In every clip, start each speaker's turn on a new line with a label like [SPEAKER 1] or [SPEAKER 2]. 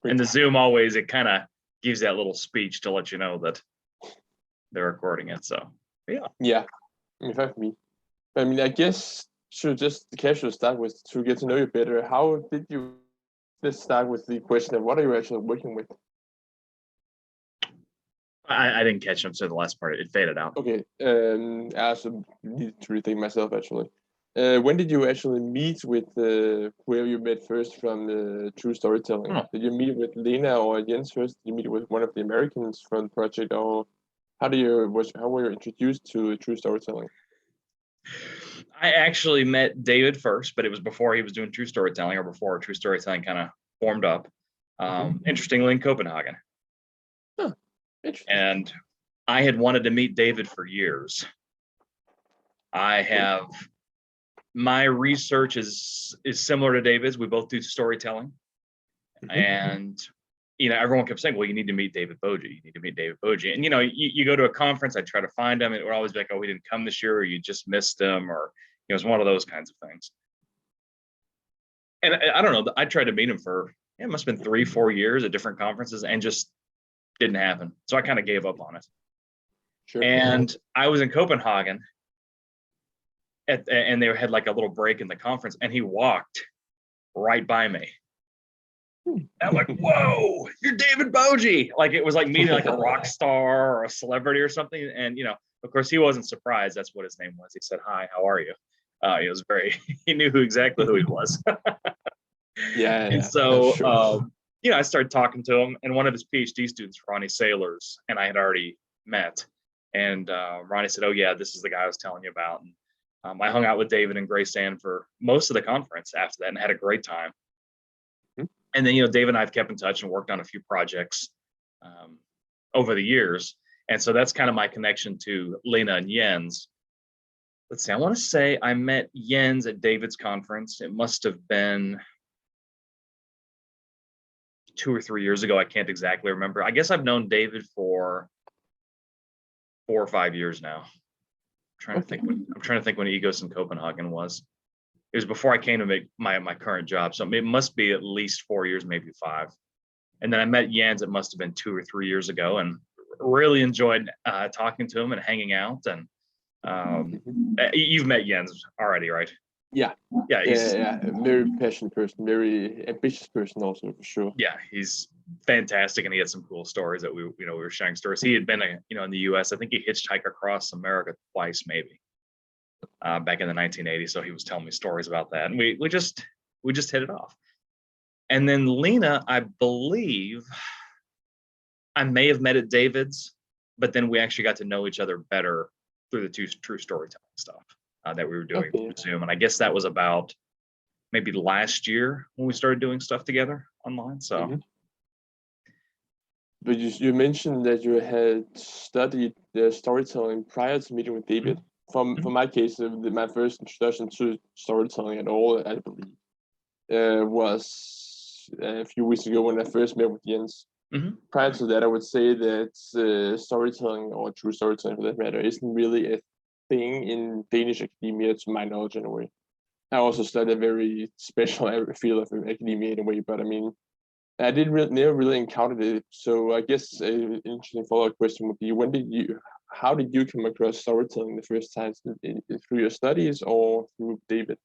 [SPEAKER 1] And the Zoom always, it kind of gives that little speech to let you know that they're recording it. So
[SPEAKER 2] yeah. In fact, I mean, I guess should just casually start with to get to know you better. How did you? Let's start with the question of what are you actually working with?
[SPEAKER 1] I didn't catch them, so the last part it faded out.
[SPEAKER 2] Okay, I also need to rethink myself actually. When did you actually meet with where you met first from True Storytelling?
[SPEAKER 1] Oh.
[SPEAKER 2] Did you meet with Lena or Jens first? Did you meet with one of the Americans from the project, or how were you introduced to True Storytelling?
[SPEAKER 1] I actually met David first, but it was before he was doing True Storytelling, or before True Storytelling kind of formed up. Interestingly, in Copenhagen.
[SPEAKER 2] Huh. Interesting.
[SPEAKER 1] And I had wanted to meet David for years. My research is similar to David's. We both do storytelling. And everyone kept saying, well, you need to meet David Boji. You need to meet David Boji. And you go to a conference, I try to find him, it would always be like, oh, we didn't come this year, or you just missed him, or it was one of those kinds of things. And I don't know, I tried to meet him for it must have been 3-4 years at different conferences, and just didn't happen. So I kind of gave up on it.
[SPEAKER 2] Sure.
[SPEAKER 1] And I was in Copenhagen and they had like a little break in the conference, and he walked right by me. And I'm like, whoa, you're David Boji. Like, it was like meeting like a rock star or a celebrity or something. And, of course, he wasn't surprised. That's what his name was. He said, hi, how are you? He was he knew exactly who he was.
[SPEAKER 2] Yeah.
[SPEAKER 1] And so,
[SPEAKER 2] sure.
[SPEAKER 1] I started talking to him, and one of his PhD students, Ronnie Sailors, and I had already met. And Ronnie said, oh, yeah, this is the guy I was telling you about. And I hung out with David and Grace Ann for most of the conference after that and had a great time. And then, David and I have kept in touch and worked on a few projects over the years. And so that's kind of my connection to Lena and Jens. Let's see, I want to say I met Jens at David's conference. It must have been 2 or 3 years ago. I can't exactly remember. I guess I've known David for 4 or 5 years now. I'm trying to think when Egos in Copenhagen was. It was before I came to make my current job. So it must be at least 4 years, maybe 5. And then I met Jens, it must have been 2 or 3 years ago, and really enjoyed talking to him and hanging out. And you've met Jens already, right?
[SPEAKER 2] Yeah. He's a very passionate person, very ambitious person also, for sure.
[SPEAKER 1] Yeah, he's fantastic, and he had some cool stories that we were sharing stories. He had been in the US. I think he hitchhiked across America twice, maybe. Back in the 1980s. So he was telling me stories about that, and we just hit it off. And then Lena, I believe I may have met at David's, but then we actually got to know each other better through the True Storytelling stuff that we were doing through Zoom. And I guess that was about maybe last year when we started doing stuff together online. So.
[SPEAKER 2] But you mentioned that you had studied storytelling prior to meeting with David. For my case, my first introduction to storytelling at all, I believe, was a few weeks ago when I first met with Jens. Prior to that, I would say that storytelling, or true storytelling for that matter, isn't really a thing in Danish academia, to my knowledge anyway. I also studied a very special field of academia in a way, but I mean, I never really encountered it. So I guess an interesting follow-up question would be, how did you come across storytelling the first time? Through your studies or through David?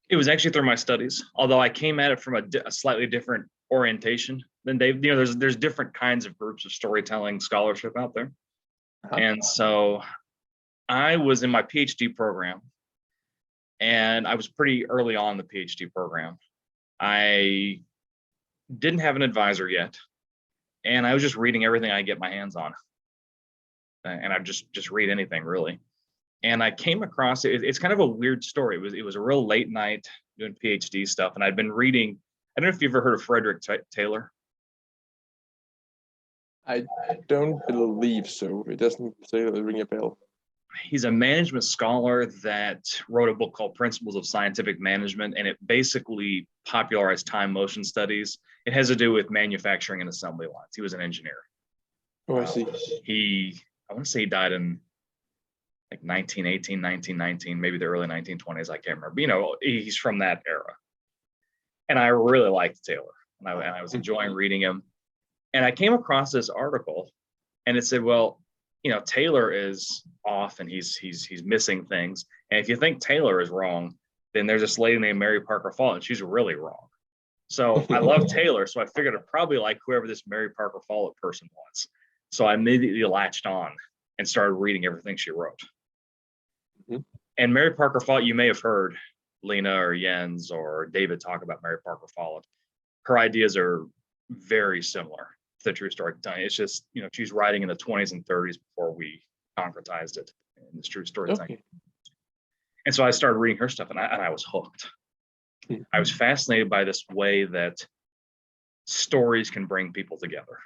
[SPEAKER 1] It was actually through my studies, although I came at it from a slightly different orientation than David. There's different kinds of groups of storytelling scholarship out there. And so I was in my PhD program, and I was pretty early on in the PhD program. I didn't have an advisor yet, and I was just reading everything I get my hands on. And I just read anything really. And I came across it. It's kind of a weird story. It was a real late night doing PhD stuff, and I'd been reading. I don't know if you've ever heard of Frederick Taylor.
[SPEAKER 2] I don't believe so. It doesn't ring a bell.
[SPEAKER 1] He's a management scholar that wrote a book called Principles of Scientific Management, and it basically popularized time motion studies. It has to do with manufacturing and assembly lines. He was an engineer.
[SPEAKER 2] Oh, I see.
[SPEAKER 1] I want to say he died in like 1918, 1919, maybe the early 1920s. I can't remember. He's from that era. And I really liked Taylor, and I was enjoying reading him. And I came across this article, and it said, well, Taylor is off and he's missing things. And if you think Taylor is wrong, then there's this lady named Mary Parker Follett, and she's really wrong. So I love Taylor, so I figured I'd probably like whoever this Mary Parker Follett person was. So I immediately latched on and started reading everything she wrote. And Mary Parker Follett, you may have heard Lena or Jens or David talk about Mary Parker Follett. Her ideas are very similar to the true story. It's just, she's writing in the 20s and 30s before we concretized it in this true story thing. And so I started reading her stuff, and I was hooked. I was fascinated by this way that stories can bring people together.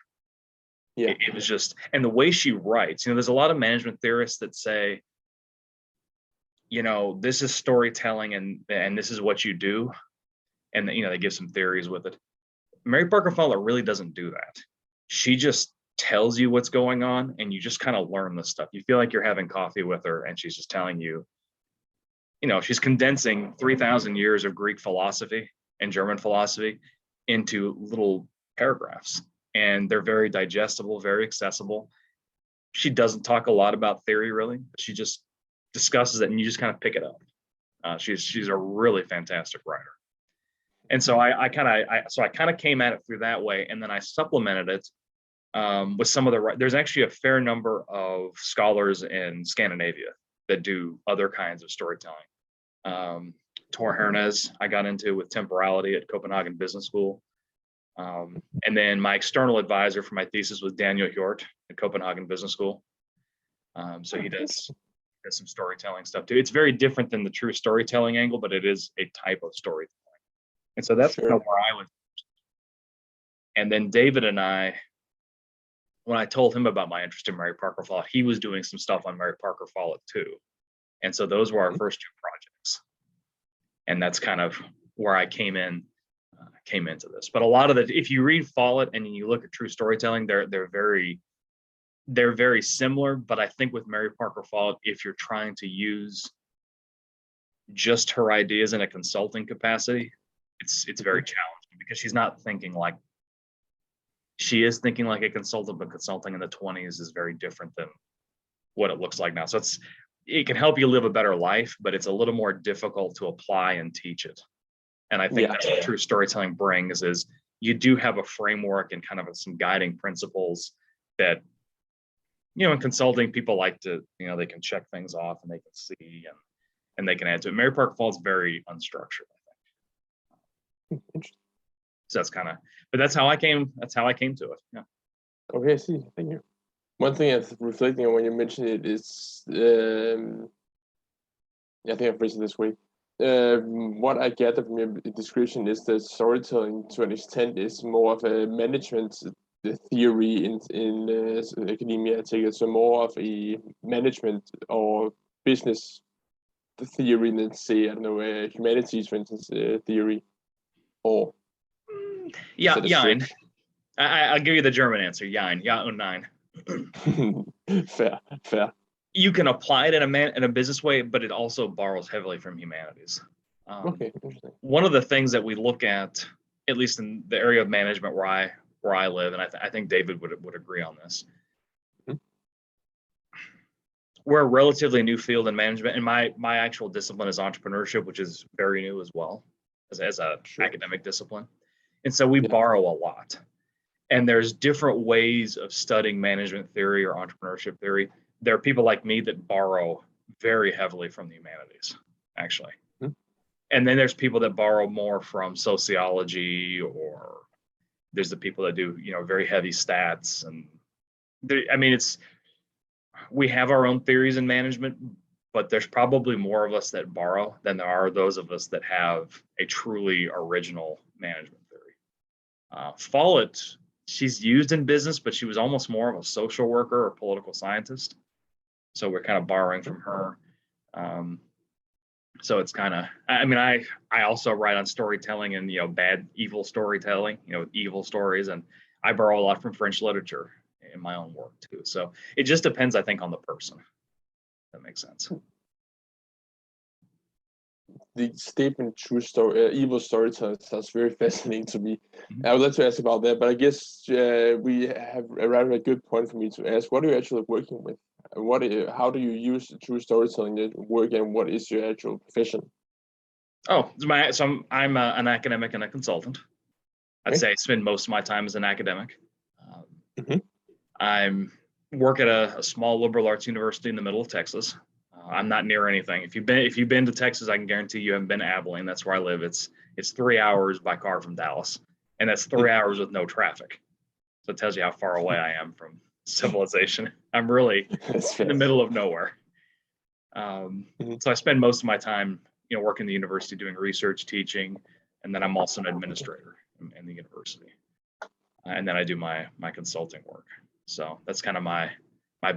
[SPEAKER 1] Yeah, it was just, and the way she writes, there's a lot of management theorists that say, this is storytelling and this is what you do. And, they give some theories with it. Mary Parker Follett really doesn't do that. She just tells you what's going on, and you just kind of learn the stuff. You feel like you're having coffee with her, and she's just telling you, she's condensing 3,000 years of Greek philosophy and German philosophy into little paragraphs. And they're very digestible, very accessible. She doesn't talk a lot about theory, really, but she just discusses it, and you just kind of pick it up. She's a really fantastic writer. And so I kind of came at it through that way, and then I supplemented it with some of there's actually a fair number of scholars in Scandinavia that do other kinds of storytelling. Tor Hernes, I got into with temporality at Copenhagen Business School. And then my external advisor for my thesis was Janus Hjorth at Copenhagen Business School. So he does some storytelling stuff too. It's very different than the true storytelling angle, but it is a type of storytelling. And so that's kind of where I was. And then David and I, when I told him about my interest in Mary Parker Follett, he was doing some stuff on Mary Parker Follett too. And so those were our first two projects. And that's kind of where I came into this. But a lot of if you read Follett and you look at true storytelling, they're very similar. But I think with Mary Parker Follett, if you're trying to use just her ideas in a consulting capacity, it's very challenging, because she's not thinking like, she is thinking like a consultant, but consulting in the 20s is very different than what it looks like now. So it can help you live a better life, but it's a little more difficult to apply and teach it. And I think that's what true storytelling brings, is you do have a framework and kind of some guiding principles that, in consulting, people like to, they can check things off and they can see and they can add to it. Mary Parker Follett's very unstructured, I think.
[SPEAKER 2] Interesting.
[SPEAKER 1] So that's kind of, but that's how I came to it. Yeah.
[SPEAKER 2] Okay, I see. Thank you. One thing I was reflecting on when you mentioned it is, I think I've phrased it this way. What I gather from your description is that storytelling, to an extent, is more of a management theory in academia. I take it, so more of a management or business theory than, say, I don't know, humanities, for instance, theory. Or
[SPEAKER 1] Jein. I'll give you the German answer. Jein. Ja und nein.
[SPEAKER 2] Fair.
[SPEAKER 1] You can apply it in a business way, but it also borrows heavily from humanities.
[SPEAKER 2] Okay, interesting.
[SPEAKER 1] One of the things that we look at least in the area of management where I live, and I think David would agree on this. Mm-hmm. We're a relatively new field in management, and my actual discipline is entrepreneurship, which is very new as well as a academic discipline. And so we borrow a lot. And there's different ways of studying management theory or entrepreneurship theory. There are people like me that borrow very heavily from the humanities, actually. Mm-hmm. And then there's people that borrow more from sociology, or there's the people that do, very heavy stats. And we have our own theories in management, but there's probably more of us that borrow than there are those of us that have a truly original management theory. Follett, she's used in business, but she was almost more of a social worker or political scientist. So we're kind of borrowing from her. So it's kind of, I also write on storytelling and, evil storytelling, evil stories. And I borrow a lot from French literature in my own work too. So it just depends, I think, on the person. That makes sense.
[SPEAKER 2] the statement "true story, evil storytelling" sounds very fascinating to me.
[SPEAKER 1] Mm-hmm.
[SPEAKER 2] I would like to ask about that, but I guess we have arrived at a good point for me to ask: what are you actually working with? How do you use true storytelling in work, and what is your actual profession?
[SPEAKER 1] Oh, I'm an academic and a consultant. I'd say I spend most of my time as an academic.
[SPEAKER 2] Mm-hmm.
[SPEAKER 1] I'm work at a small liberal arts university in the middle of Texas. I'm not near anything. If you've been to Texas, I can guarantee you haven't been to Abilene. That's where I live. It's 3 hours by car from Dallas, and that's 3 hours with no traffic. So it tells you how far away I am from civilization. I'm really in the middle of nowhere. So I spend most of my time, working in the university doing research, teaching, and then I'm also an administrator in the university. And then I do my consulting work. So that's kind of my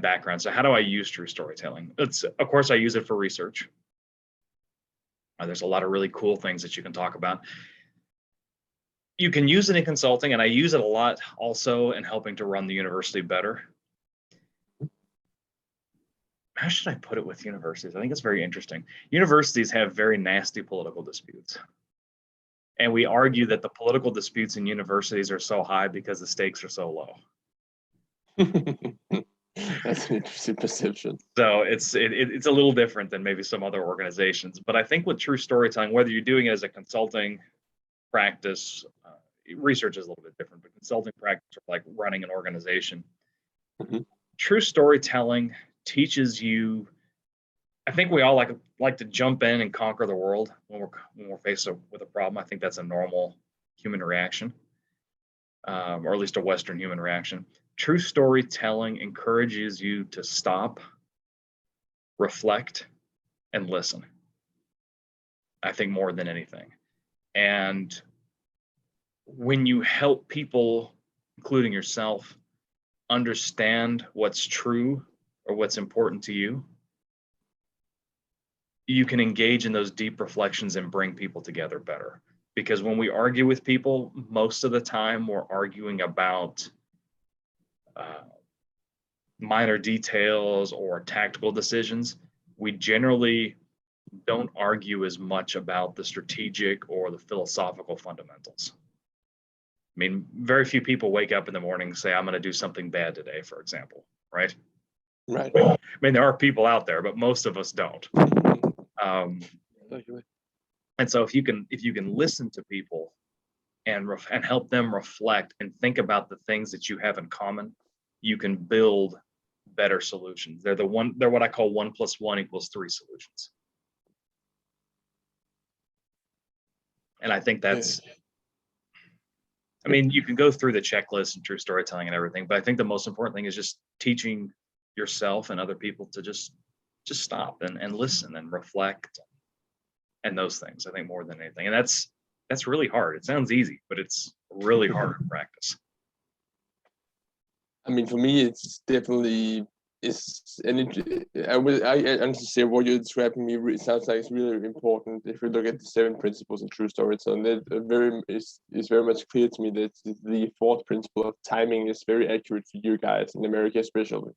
[SPEAKER 1] background. So how do I use true storytelling? Of course, I use it for research. There's a lot of really cool things that you can talk about. You can use it in consulting, and I use it a lot also in helping to run the university better. How should I put it with universities? I think it's very interesting. Universities have very nasty political disputes. And we argue that the political disputes in universities are so high because the stakes are so low.
[SPEAKER 2] That's an interesting perception.
[SPEAKER 1] So it's a little different than maybe some other organizations. But I think with true storytelling, whether you're doing it as a consulting practice, research is a little bit different, but consulting practice or like running an organization, true storytelling teaches you. I think we all like to jump in and conquer the world when we're faced with a problem. I think that's a normal human reaction, or at least a Western human reaction. True storytelling encourages you to stop, reflect, and listen. I think more than anything. And when you help people, including yourself, understand what's true or what's important to you, you can engage in those deep reflections and bring people together better. Because when we argue with people, most of the time we're arguing about minor details or tactical decisions. We generally don't argue as much about the strategic or the philosophical fundamentals. I mean, very few people wake up in the morning and say, I'm going to do something bad today, for example, right?
[SPEAKER 2] Right.
[SPEAKER 1] I mean, there are people out there, but most of us don't. And so if you can listen to people and help them reflect and think about the things that you have in common, you can build better solutions. They're what I call 1 + 1 = 3 solutions. And I think that's, I mean, you can go through the checklist and true storytelling and everything, but I think the most important thing is just teaching yourself and other people to just stop and listen and reflect and those things, I think, more than anything. And that's really hard. It sounds easy, but it's really hard in practice.
[SPEAKER 2] I mean, for me, it's definitely I honestly say what you're describing me sounds like it's really important. If we look at the 7 principles of true storytelling, that is very much clear to me that the 4th principle of timing is very accurate for you guys in America, especially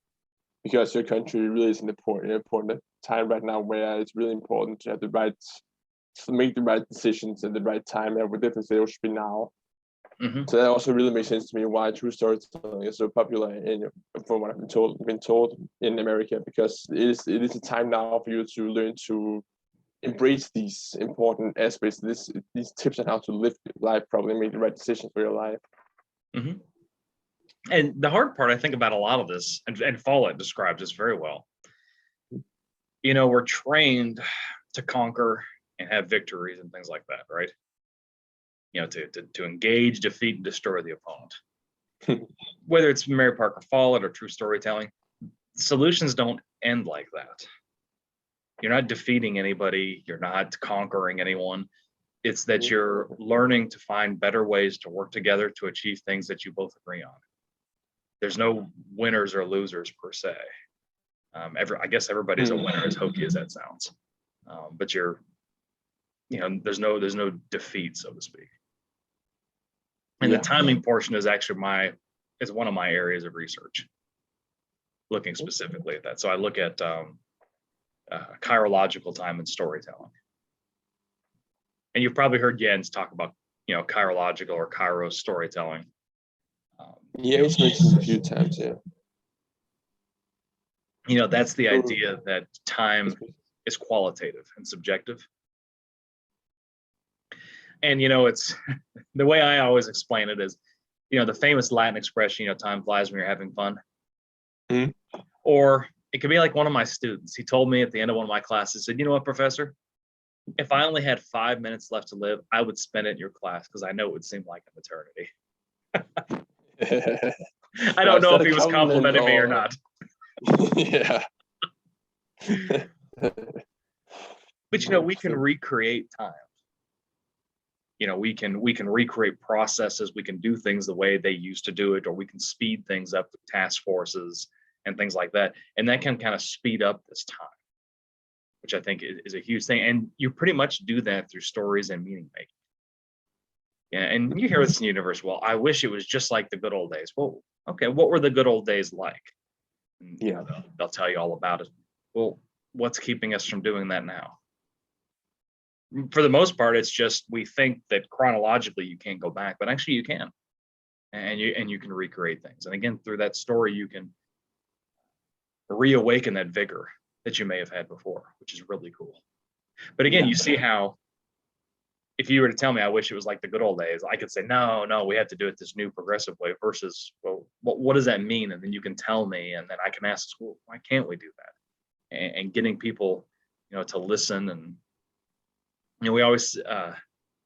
[SPEAKER 2] because your country really is an important time right now where it's really important to have to make the right decisions at the right time. I would definitely say it should be now. So that also really makes sense to me why true storytelling is so popular, from what I've been told in America, because it is a time now for you to learn to embrace these important aspects, these tips on how to live life, probably make the right decisions for your life.
[SPEAKER 1] And the hard part, I think, about a lot of this, and Follett describes this very well. We're trained to conquer and have victories and things like that, right? To engage, defeat, and destroy the opponent. Whether it's Mary Parker Follett or true storytelling, solutions don't end like that. You're not defeating anybody. You're not conquering anyone. It's that you're learning to find better ways to work together to achieve things that you both agree on. There's no winners or losers per se. I guess everybody's a winner, as hokey as that sounds. But there's no defeat, so to speak. And the timing portion is actually one of my areas of research, looking specifically at that. So I look at chirological time and storytelling. And you've probably heard Jens talk about, chirological or Kairos storytelling.
[SPEAKER 2] Yeah, it's mentioned a few times, yeah.
[SPEAKER 1] That's the idea that time is qualitative and subjective. And, it's the way I always explain it is, the famous Latin expression, time flies when you're having fun.
[SPEAKER 2] Mm-hmm.
[SPEAKER 1] Or it could be like one of my students. He told me at the end of one of my classes, said, "You know what, professor? If I only had 5 minutes left to live, I would spend it in your class because I know it would seem like an eternity." I don't know if he was complimenting me or not.
[SPEAKER 2] Yeah.
[SPEAKER 1] But we can recreate time. We can recreate processes. We can do things the way they used to do it, or we can speed things up with task forces and things like that. And that can kind of speed up this time, which I think is a huge thing. And you pretty much do that through stories and meaning making. Yeah, and you hear this in the universe. Well, I wish it was just like the good old days. Well, okay, what were the good old days like? And,
[SPEAKER 2] yeah,
[SPEAKER 1] they'll tell you all about it. Well, what's keeping us from doing that now? For the most part, it's just we think that chronologically you can't go back, but actually you can, and you can recreate things. And again, through that story, you can reawaken that vigor that you may have had before, which is really cool. But again, you see how if you were to tell me I wish it was like the good old days, I could say, no, we have to do it this new progressive way versus, well, what does that mean? And then you can tell me, and then I can ask school, why can't we do that? And getting people, to listen. And, we always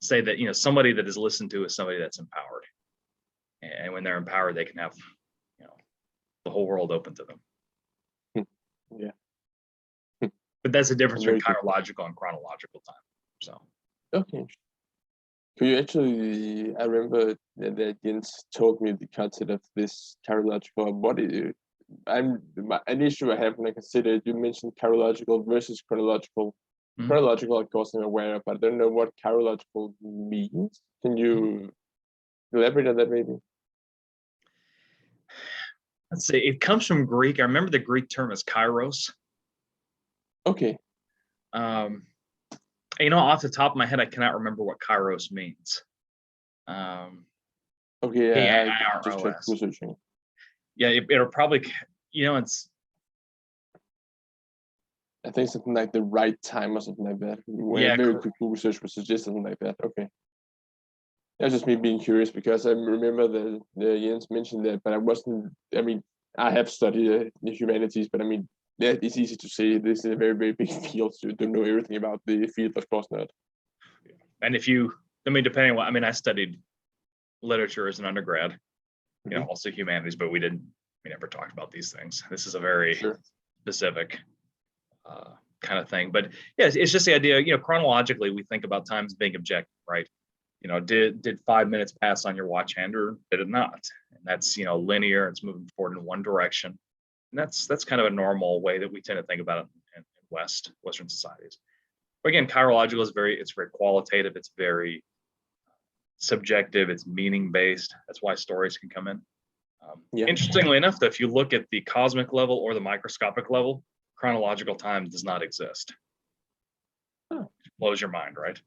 [SPEAKER 1] say that, somebody that is listened to is somebody that's empowered. And when they're empowered, they can have, the whole world open to them.
[SPEAKER 2] Yeah.
[SPEAKER 1] But that's the difference between chirological and chronological time. So.
[SPEAKER 2] Okay. Could you actually, I remember that Jens told me the concept of this chirological. What is it? An issue I have when I consider it, you mentioned chirological versus chronological. Mm-hmm. Chronological, of course, I'm aware of, but I don't know what chirological means. Can you elaborate on that maybe?
[SPEAKER 1] Let's see. It comes from Greek. I remember the Greek term is kairos.
[SPEAKER 2] Okay.
[SPEAKER 1] Off the top of my head, I cannot remember what kairos means.
[SPEAKER 2] Okay, yeah, I just
[SPEAKER 1] K-I-R-O-S.
[SPEAKER 2] researching.
[SPEAKER 1] Yeah, it'll probably, it's.
[SPEAKER 2] I think something like the right time or something like that.
[SPEAKER 1] Yeah,
[SPEAKER 2] very quick Google search would suggest something like that. Okay. That's just me being curious because I remember that Jens mentioned that, but I wasn't. I mean, I have studied the humanities, but I mean, that it's easy to say this is a very, very big field, so you don't know everything about the field, of course not.
[SPEAKER 1] And depending on what, I studied literature as an undergrad, also humanities, but we never talked about these things. This is a very specific kind of thing. But yeah, it's just the idea, chronologically, we think about time as being objective, right? Did 5 minutes pass on your watch hand or did it not? And that's, linear, it's moving forward in one direction. And that's kind of a normal way that we tend to think about it in Western societies. But again, chirological is very qualitative. It's very subjective. It's meaning based. That's why stories can come in. Interestingly enough, though, if you look at the cosmic level or the microscopic level, chronological time does not exist. It blows your mind, right?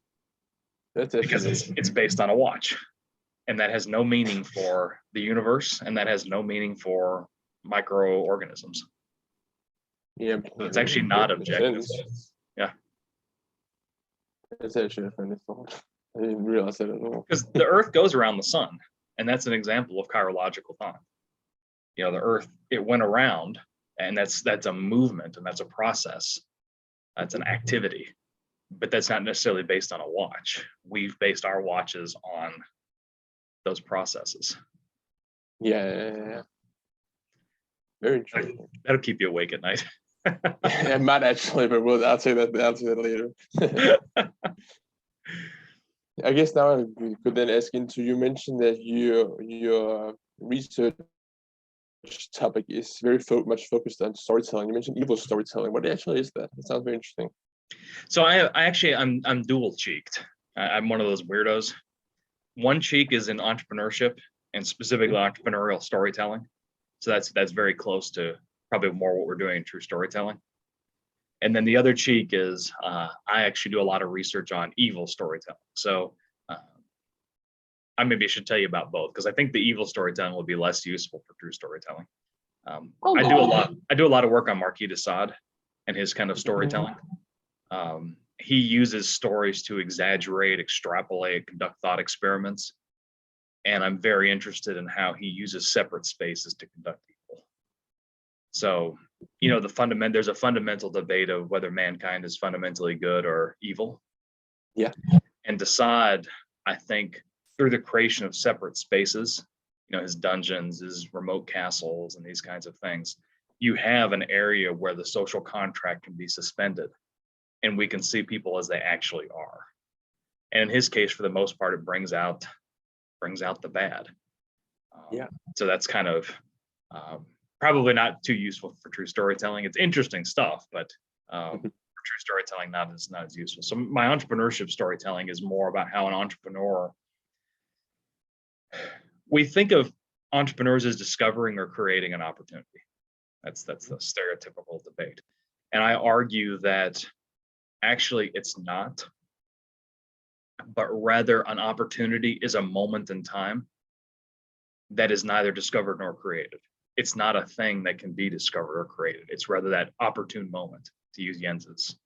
[SPEAKER 1] Because it's based on a watch, and that has no meaning for the universe, and that has no meaning for microorganisms.
[SPEAKER 2] Yeah,
[SPEAKER 1] so it's actually not objective. Yeah,
[SPEAKER 2] it's actually a funny thought. I didn't realize that at all.
[SPEAKER 1] Because the Earth goes around the sun, and that's an example of chirological time. The Earth, it went around, and that's a movement, and that's a process. That's an activity, but that's not necessarily based on a watch. We've based our watches on those processes.
[SPEAKER 2] Yeah. Very interesting.
[SPEAKER 1] That'll keep you awake at night.
[SPEAKER 2] I might actually, but I'll say that later. I guess now we could then ask into, you mentioned that your research topic is very much focused on storytelling. You mentioned evil storytelling. What actually is that? It sounds very interesting.
[SPEAKER 1] So I'm dual cheeked. I'm one of those weirdos. One cheek is in entrepreneurship and specifically entrepreneurial storytelling. So that's very close to probably more what we're doing in true storytelling. And then the other cheek is I actually do a lot of research on evil storytelling. So I maybe should tell you about both, because I think the evil storytelling will be less useful for true storytelling. I do a lot of work on Marquis de Sade and his kind of storytelling. He uses stories to exaggerate, extrapolate, conduct thought experiments. And I'm very interested in how he uses separate spaces to conduct evil. So, you know, there's a fundamental debate of whether mankind is fundamentally good or evil.
[SPEAKER 2] Yeah.
[SPEAKER 1] And de Sade, I think, through the creation of separate spaces, you know, his dungeons, his remote castles, and these kinds of things, you have an area where the social contract can be suspended and we can see people as they actually are. And in his case, for the most part, it brings out the bad.
[SPEAKER 2] Yeah.
[SPEAKER 1] So that's kind of probably not too useful for true storytelling. It's interesting stuff, but for true storytelling, not as useful. So my entrepreneurship storytelling is more about how an entrepreneur, we think of entrepreneurs as discovering or creating an opportunity. That's the stereotypical debate. And I argue that actually it's not, but rather an opportunity is a moment in time that is neither discovered nor created. It's not a thing that can be discovered or created. It's rather that opportune moment, to use Jens's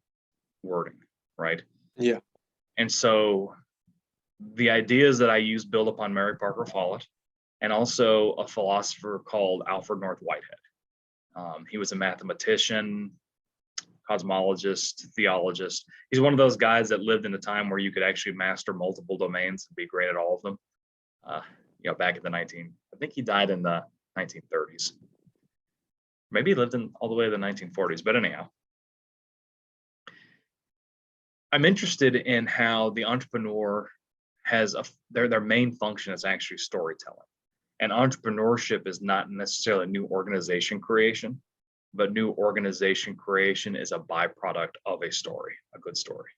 [SPEAKER 1] wording, right?
[SPEAKER 2] Yeah.
[SPEAKER 1] And so the ideas that I use build upon Mary Parker Follett and also a philosopher called Alfred North Whitehead. He was a mathematician, cosmologist, theologist. He's one of those guys that lived in a time where you could actually master multiple domains and be great at all of them. You know, back in I think he died in the 1930s. Maybe he lived in all the way to the 1940s, but anyhow. I'm interested in how the entrepreneur has their main function is actually storytelling. And entrepreneurship is not necessarily new organization creation, but new organization creation is a byproduct of a story, a good story.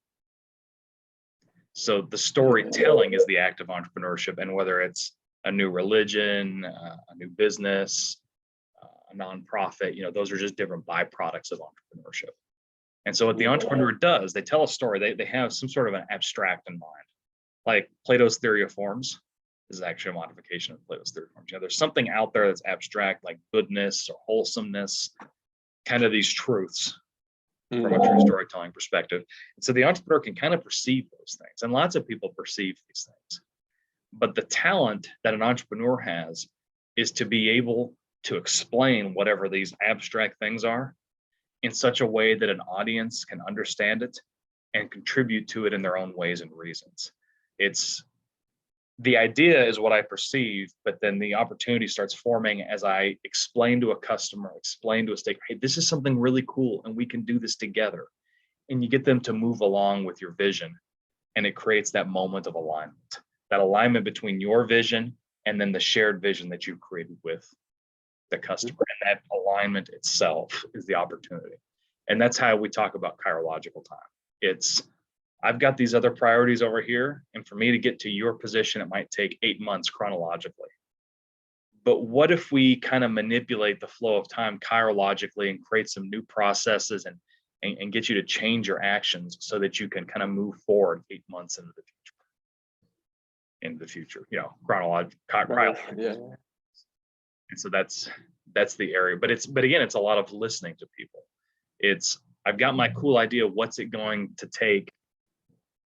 [SPEAKER 1] So the storytelling is the act of entrepreneurship, and whether it's a new religion, a new business, a nonprofit, you know, those are just different byproducts of entrepreneurship. And so what the entrepreneur does, they tell a story, they have some sort of an abstract in mind. Like Plato's theory of forms is actually a modification of Plato's theory of forms. You know, there's something out there that's abstract, like goodness or wholesomeness, kind of these truths from a true storytelling perspective. And so the entrepreneur can kind of perceive those things, and lots of people perceive these things. But the talent that an entrepreneur has is to be able to explain whatever these abstract things are in such a way that an audience can understand it and contribute to it in their own ways and reasons. It's the idea is what I perceive, but then the opportunity starts forming as I explain to a customer, explain to a stakeholder, hey, this is something really cool and we can do this together. And you get them to move along with your vision, and it creates that moment of alignment, that alignment between your vision and then the shared vision that you've created with the customer. And that alignment itself is the opportunity. And that's how we talk about chirological time. It's, I've got these other priorities over here, and for me to get to your position, it might take 8 months chronologically. But what if we kind of manipulate the flow of time chirologically and create some new processes and get you to change your actions so that you can kind of move forward 8 months into the future, you know, chronologically.
[SPEAKER 2] Yeah.
[SPEAKER 1] And so that's the area. But again, it's a lot of listening to people. It's, I've got my cool idea. What's it going to take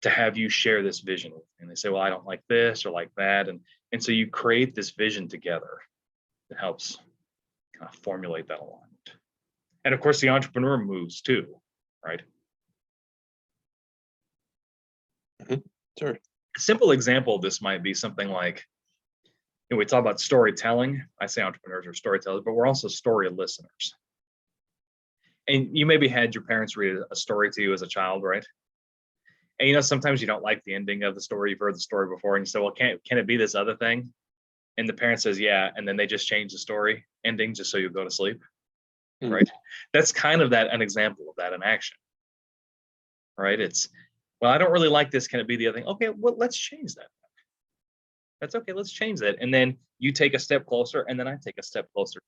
[SPEAKER 1] to have you share this vision with me? And they say, well, I don't like this or like that. And so you create this vision together that helps kind of formulate that alignment. And of course, the entrepreneur moves too, right?
[SPEAKER 2] Sure.
[SPEAKER 1] A simple example of this might be something like, you know, we talk about storytelling. I say entrepreneurs are storytellers, but we're also story listeners. And you maybe had your parents read a story to you as a child, right? And you know, sometimes you don't like the ending of the story. You've heard the story before, and you say, well, can it be this other thing? And the parent says, yeah, and then they just change the story ending just so you go to sleep, right? That's kind of an example of that in action, right? It's, well, I don't really like this. Can it be the other thing? Okay, well, let's change that. That's okay. Let's change that. And then you take a step closer, and then I take a step closer.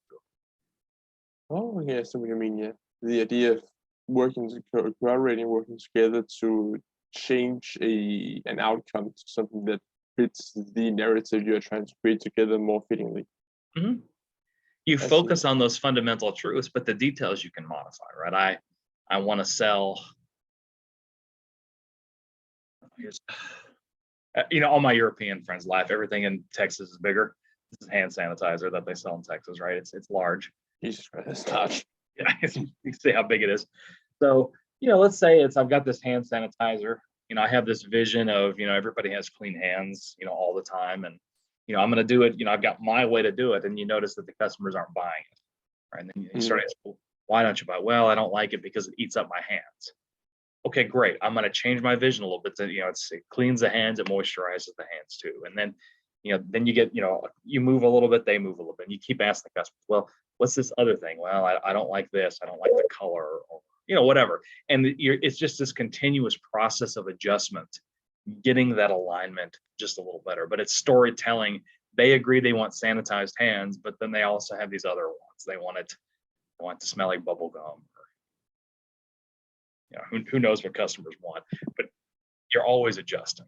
[SPEAKER 2] Oh, yeah. So what you mean, yeah. The idea of collaborating, working together to change an outcome to something that fits the narrative you're trying to create together more fittingly.
[SPEAKER 1] Mm-hmm. You focus on those fundamental truths, but the details you can modify, right? I want to sell, all my European friends laugh. Everything in Texas is bigger. This is hand sanitizer that they sell in Texas, right? It's large.
[SPEAKER 2] Jesus Christ, it's large.
[SPEAKER 1] Yeah, you see how big it is. So, let's say I've got this hand sanitizer. I have this vision of, everybody has clean hands, all the time. And, I'm going to do it. I've got my way to do it. And you notice that the customers aren't buying it. Right. And then you start asking, well, why don't you buy? Well, I don't like it because it eats up my hands. Okay, great. I'm going to change my vision a little bit. It cleans the hands, it moisturizes the hands too. And then, then you get, you move a little bit, they move a little bit. And you keep asking the customers, well, what's this other thing? Well, I don't like this. I don't like the color, or, whatever. And it's just this continuous process of adjustment, getting that alignment just a little better. But it's storytelling. They agree they want sanitized hands, but then they also have these other wants. They want it to smell like bubble gum. Who knows what customers want, but you're always adjusting.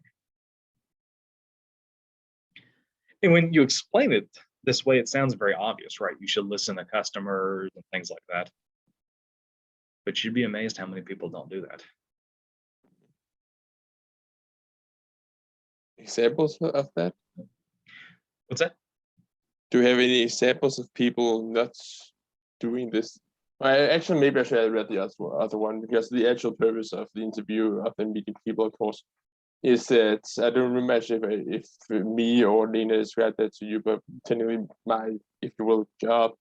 [SPEAKER 1] And when you explain it this way, it sounds very obvious, right? You should listen to customers and things like that. But you'd be amazed how many people don't do that.
[SPEAKER 2] Examples of that?
[SPEAKER 1] What's that?
[SPEAKER 2] Do you have any examples of people not doing this? Actually, maybe I should have read the other one, because the actual purpose of the interview of the meeting people, of course, is that I don't remember if me or Lena described that to you, but technically my, if you will, job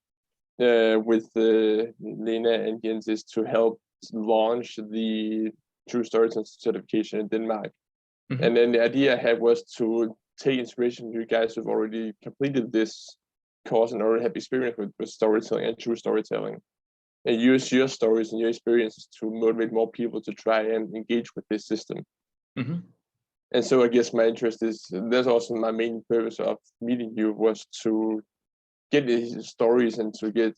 [SPEAKER 2] with Lena and Jens is to help launch the True Storytelling certification in Denmark. Mm-hmm. And then the idea I had was to take inspiration from you guys who've already completed this course and already have experience with storytelling and true storytelling, and use your stories and your experiences to motivate more people to try and engage with this system. Mm-hmm. And so I guess my interest is, that's also my main purpose of meeting you, was to get these stories and to get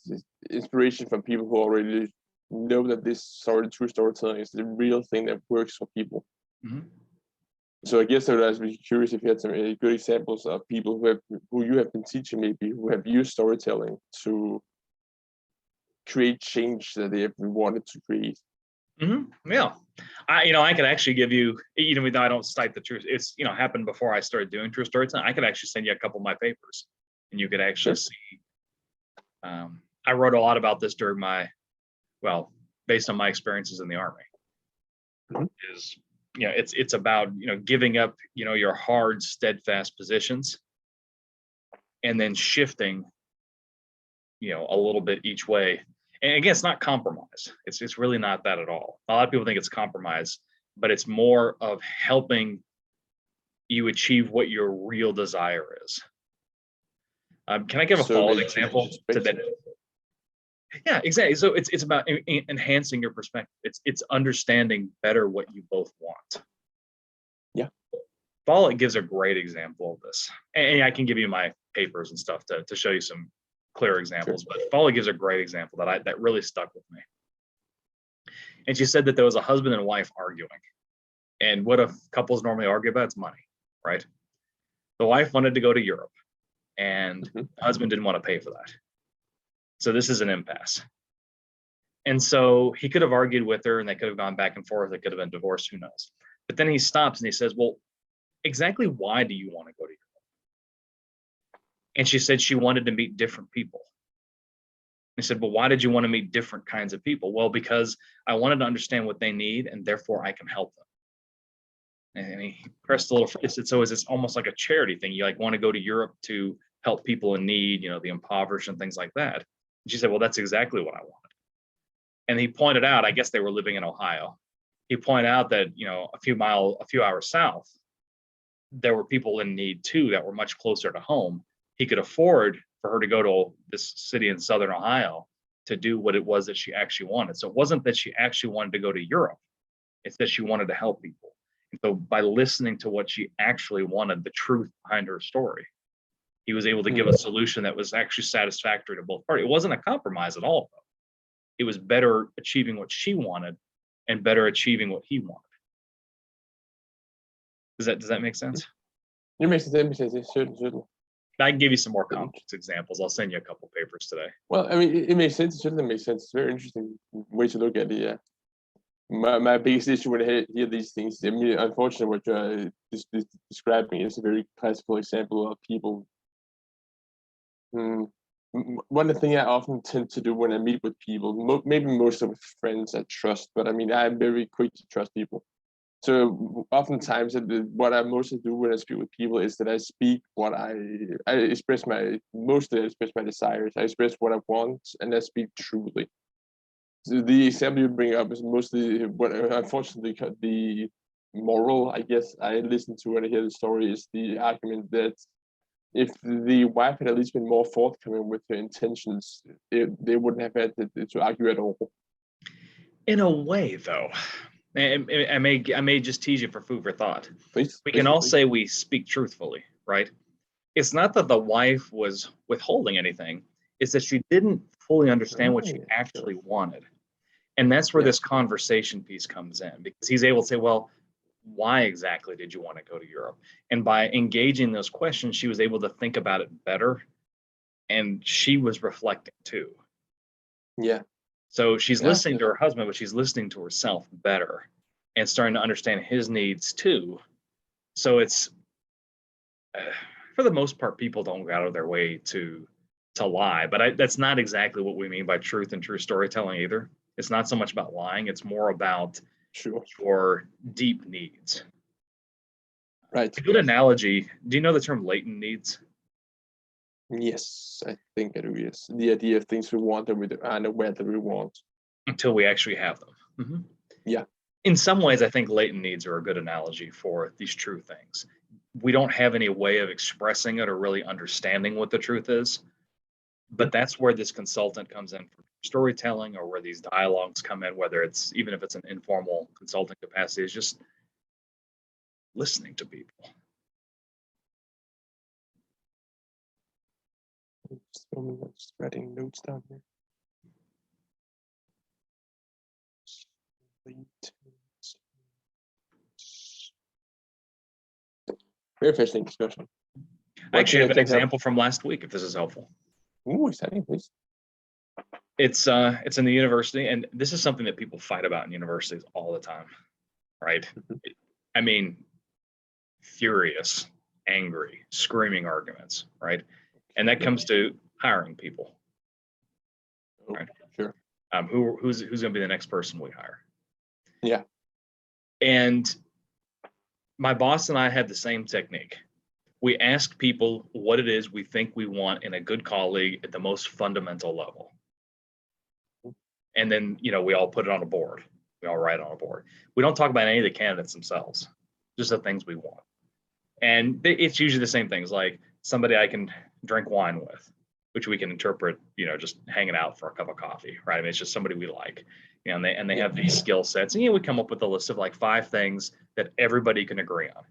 [SPEAKER 2] inspiration from people who already know that this true storytelling is the real thing that works for people. Mm-hmm. So I guess I would be curious if you had some good examples of people who you have been teaching, maybe, who have used storytelling to create change that they have wanted to create.
[SPEAKER 1] Mm-hmm. Yeah, I could actually give you, even though I don't cite the truth, it's happened before I started doing true storytelling. I could actually send you a couple of my papers, and you could actually see. I wrote a lot about this during based on my experiences in the Army. Mm-hmm. It's about giving up your hard, steadfast positions, and then shifting a little bit each way. And again, it's not compromise. It's really not that at all. A lot of people think it's compromise, but it's more of helping you achieve what your real desire is. Can I give a follow-up example to that? Yeah, exactly. So it's about enhancing your perspective. It's understanding better what you both want.
[SPEAKER 2] Yeah.
[SPEAKER 1] Follett gives a great example of this, and I can give you my papers and stuff to show you some clear examples. Sure. But Follett gives a great example that really stuck with me. And she said that there was a husband and wife arguing, and what a couples normally argue about? It's money, right? The wife wanted to go to Europe, and the husband didn't want to pay for that. So this is an impasse. And so he could have argued with her, and they could have gone back and forth. They could have been divorced, who knows? But then he stops and he says, well, exactly why do you want to go to Europe? And she said she wanted to meet different people. He said, well, why did you want to meet different kinds of people? Well, because I wanted to understand what they need, and therefore I can help them. And he pressed a little. So it's almost like a charity thing. You want to go to Europe to help people in need, the impoverished and things like that. And she said, well, that's exactly what I wanted. And he pointed out, I guess they were living in Ohio. He pointed out that, a few hours south, there were people in need too that were much closer to home. He could afford for her to go to this city in Southern Ohio to do what it was that she actually wanted. So it wasn't that she actually wanted to go to Europe. It's that she wanted to help people. And so by listening to what she actually wanted, the truth behind her story, he was able to give a solution that was actually satisfactory to both parties. It wasn't a compromise at all, though. It was better achieving what she wanted and better achieving what he wanted. Does that make sense?
[SPEAKER 2] It makes sense. Certainly.
[SPEAKER 1] I can give you some more complex examples. I'll send you a couple papers today.
[SPEAKER 2] Well, I mean, it makes sense. It certainly makes sense. It's a very interesting way to look at it. Yeah. My biggest issue when I hear these things, I mean, unfortunately, what you're describing is a very classical example of people. One of the things I often tend to do when I meet with people, maybe most of friends I trust, but I mean, I'm very quick to trust people. So oftentimes, what I mostly do when I speak with people is that I speak what I express my desires. I express what I want, and I speak truly. So the example you bring up is mostly what, unfortunately, the moral, I guess, I listen to when I hear the story is the argument that if the wife had at least been more forthcoming with her intentions, they wouldn't have had to argue at all.
[SPEAKER 1] In a way, though. I may just tease you for food for thought.
[SPEAKER 2] Please,
[SPEAKER 1] we can all say we speak truthfully, right? It's not that the wife was withholding anything. It's that she didn't fully understand what she actually wanted. And that's where this conversation piece comes in, because he's able to say, well, why exactly did you want to go to Europe? And by engaging those questions, she was able to think about it better. And she was reflecting too.
[SPEAKER 2] Yeah.
[SPEAKER 1] So she's listening to her husband, but she's listening to herself better and starting to understand his needs too. So it's, for the most part, people don't go out of their way to lie, but that's not exactly what we mean by truth and true storytelling either. It's not so much about lying. It's more about your deep needs.
[SPEAKER 2] Right.
[SPEAKER 1] A good analogy. Do you know the term latent needs?
[SPEAKER 2] Yes, I think I do. Yes, the idea of things we want and we aren't aware that we want
[SPEAKER 1] until we actually have them. Mm-hmm.
[SPEAKER 2] Yeah.
[SPEAKER 1] In some ways, I think latent needs are a good analogy for these true things. We don't have any way of expressing it or really understanding what the truth is, but that's where this consultant comes in for storytelling, or where these dialogues come in, whether it's, even if it's an informal consulting capacity, is just listening to people.
[SPEAKER 2] Just writing notes down here. Very fascinating discussion.
[SPEAKER 1] I actually have an example from last week, if this is helpful.
[SPEAKER 2] Ooh, exciting, please.
[SPEAKER 1] It's in the university, and this is something that people fight about in universities all the time, right? I mean, furious, angry, screaming arguments, right? And that comes to hiring people, right?
[SPEAKER 2] Sure.
[SPEAKER 1] Who's going to be the next person we hire?
[SPEAKER 2] Yeah.
[SPEAKER 1] And my boss and I had the same technique. We asked people what it is we think we want in a good colleague at the most fundamental level. And then, we all put it on a board. We all write on a board. We don't talk about any of the candidates themselves, just the things we want. And it's usually the same things, like somebody I can drink wine with, which we can interpret, just hanging out for a cup of coffee, right? I mean, it's just somebody we like, and they have these skill sets. And we come up with a list of like 5 things that everybody can agree on.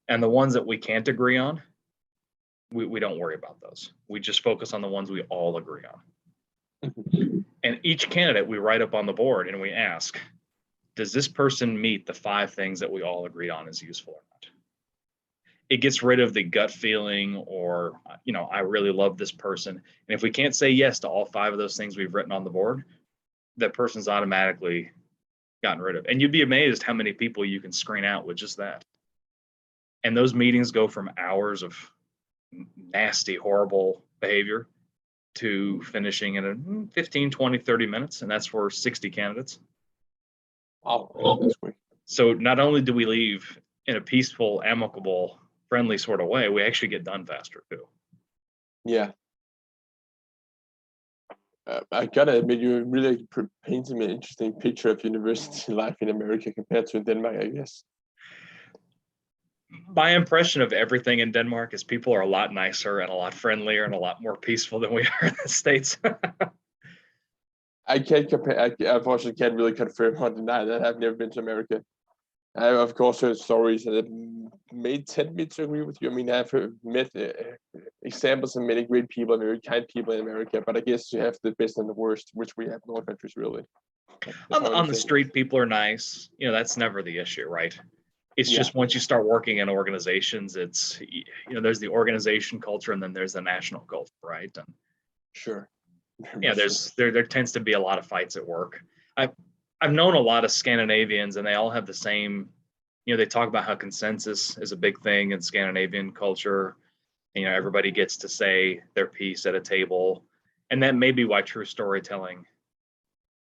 [SPEAKER 1] And the ones that we can't agree on, we don't worry about those. We just focus on the ones we all agree on. And each candidate we write up on the board and we ask, does this person meet the 5 things that we all agree on is useful or not? It gets rid of the gut feeling or, I really love this person. And if we can't say yes to all 5 of those things we've written on the board, that person's automatically gotten rid of. And you'd be amazed how many people you can screen out with just that. And those meetings go from hours of nasty, horrible behavior to finishing in a 15, 20, 30 minutes. And that's for 60 candidates.
[SPEAKER 2] Oh, that's great.
[SPEAKER 1] So not only do we leave in a peaceful, amicable, friendly sort of way, we actually get done faster too.
[SPEAKER 2] Yeah. I gotta admit, you really painted me an interesting picture of university life in America compared to in Denmark, I guess.
[SPEAKER 1] My impression of everything in Denmark is people are a lot nicer and a lot friendlier and a lot more peaceful than we are in the States.
[SPEAKER 2] I can't compare. I unfortunately can't really confirm or deny that. I've never been to America. I have, of course, heard stories that may tend me to agree with you. I mean, I've met examples of many great people, very kind people in America, but I guess you have the best and the worst, which we have in all countries, really.
[SPEAKER 1] On the street, people are nice. That's never the issue, right? It's just once you start working in organizations, it's, there's the organization culture and then there's the national culture, right? And
[SPEAKER 2] sure.
[SPEAKER 1] There tends to be a lot of fights at work. I've known a lot of Scandinavians and they all have the same, they talk about how consensus is a big thing in Scandinavian culture. Everybody gets to say their piece at a table. And that may be why true storytelling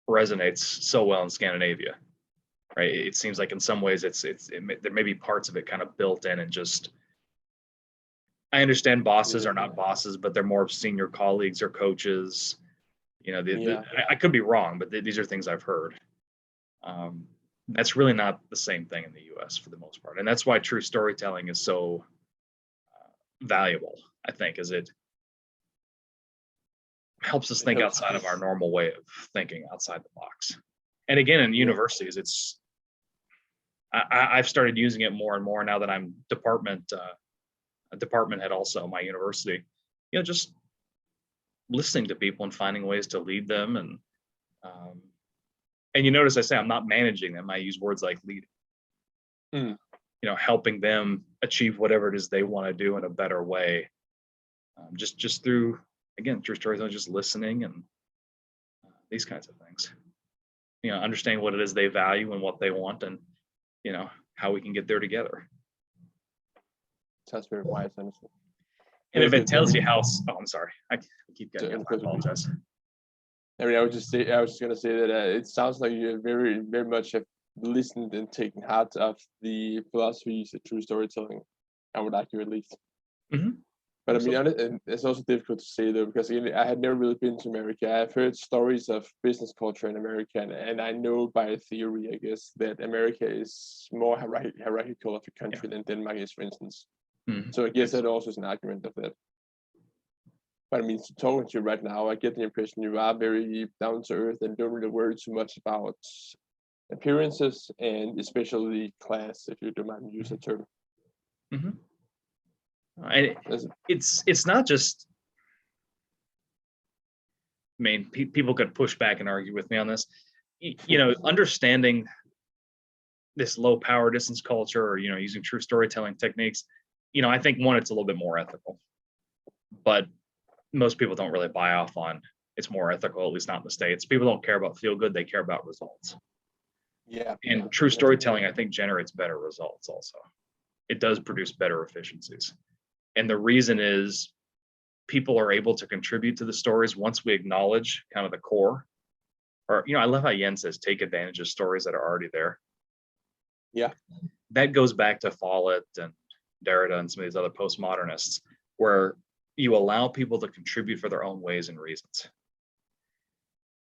[SPEAKER 1] resonates so well in Scandinavia, right? It seems like in some ways there may be parts of it kind of built in and just, I understand bosses are not bosses, but they're more senior colleagues or coaches. I could be wrong, but these are things I've heard. That's really not the same thing in the US for the most part. And that's why true storytelling is so valuable, I think, is it helps us think outside of our normal way of thinking, outside the box. And again, in universities, I've started using it more and more now that I'm a department head also, my university, just listening to people and finding ways to lead them. And you notice I say I'm not managing them. I use words like leading, helping them achieve whatever it is they want to do in a better way. Just through, again, true storytelling, just listening and these kinds of things, understanding what it is they value and what they want and, how we can get there together.
[SPEAKER 2] Sounds very wise, honestly.
[SPEAKER 1] And if it tells you how, I'm sorry, I keep getting it. I apologize.
[SPEAKER 2] I was just going to say that it sounds like you very, very much have listened and taken heart of the philosophies of true storytelling. I would argue, at least.
[SPEAKER 1] Mm-hmm.
[SPEAKER 2] But I mean, honest, and it's also difficult to say though, because I had never really been to America. I've heard stories of business culture in America, and I know by theory, I guess, that America is more hierarchical of a country than Denmark is, for instance. Mm-hmm. So I guess that also is an argument of that. But I mean, talking to you right now, I get the impression you are very down to earth and don't really worry too much about appearances and especially class, if you don't mind use the term.
[SPEAKER 1] Mm-hmm. And it's not just, I mean, people could push back and argue with me on this, understanding this low power distance culture or, using true storytelling techniques, I think one, it's a little bit more ethical, but most people don't really buy off on it's more ethical, at least not in the States. People don't care about feel good, they care about results.
[SPEAKER 2] Yeah.
[SPEAKER 1] And true storytelling, I think, generates better results also. It does produce better efficiencies. And the reason is people are able to contribute to the stories once we acknowledge kind of the core. Or, I love how Yen says, take advantage of stories that are already there.
[SPEAKER 2] Yeah.
[SPEAKER 1] That goes back to Follett and Derrida and some of these other postmodernists, where you allow people to contribute for their own ways and reasons.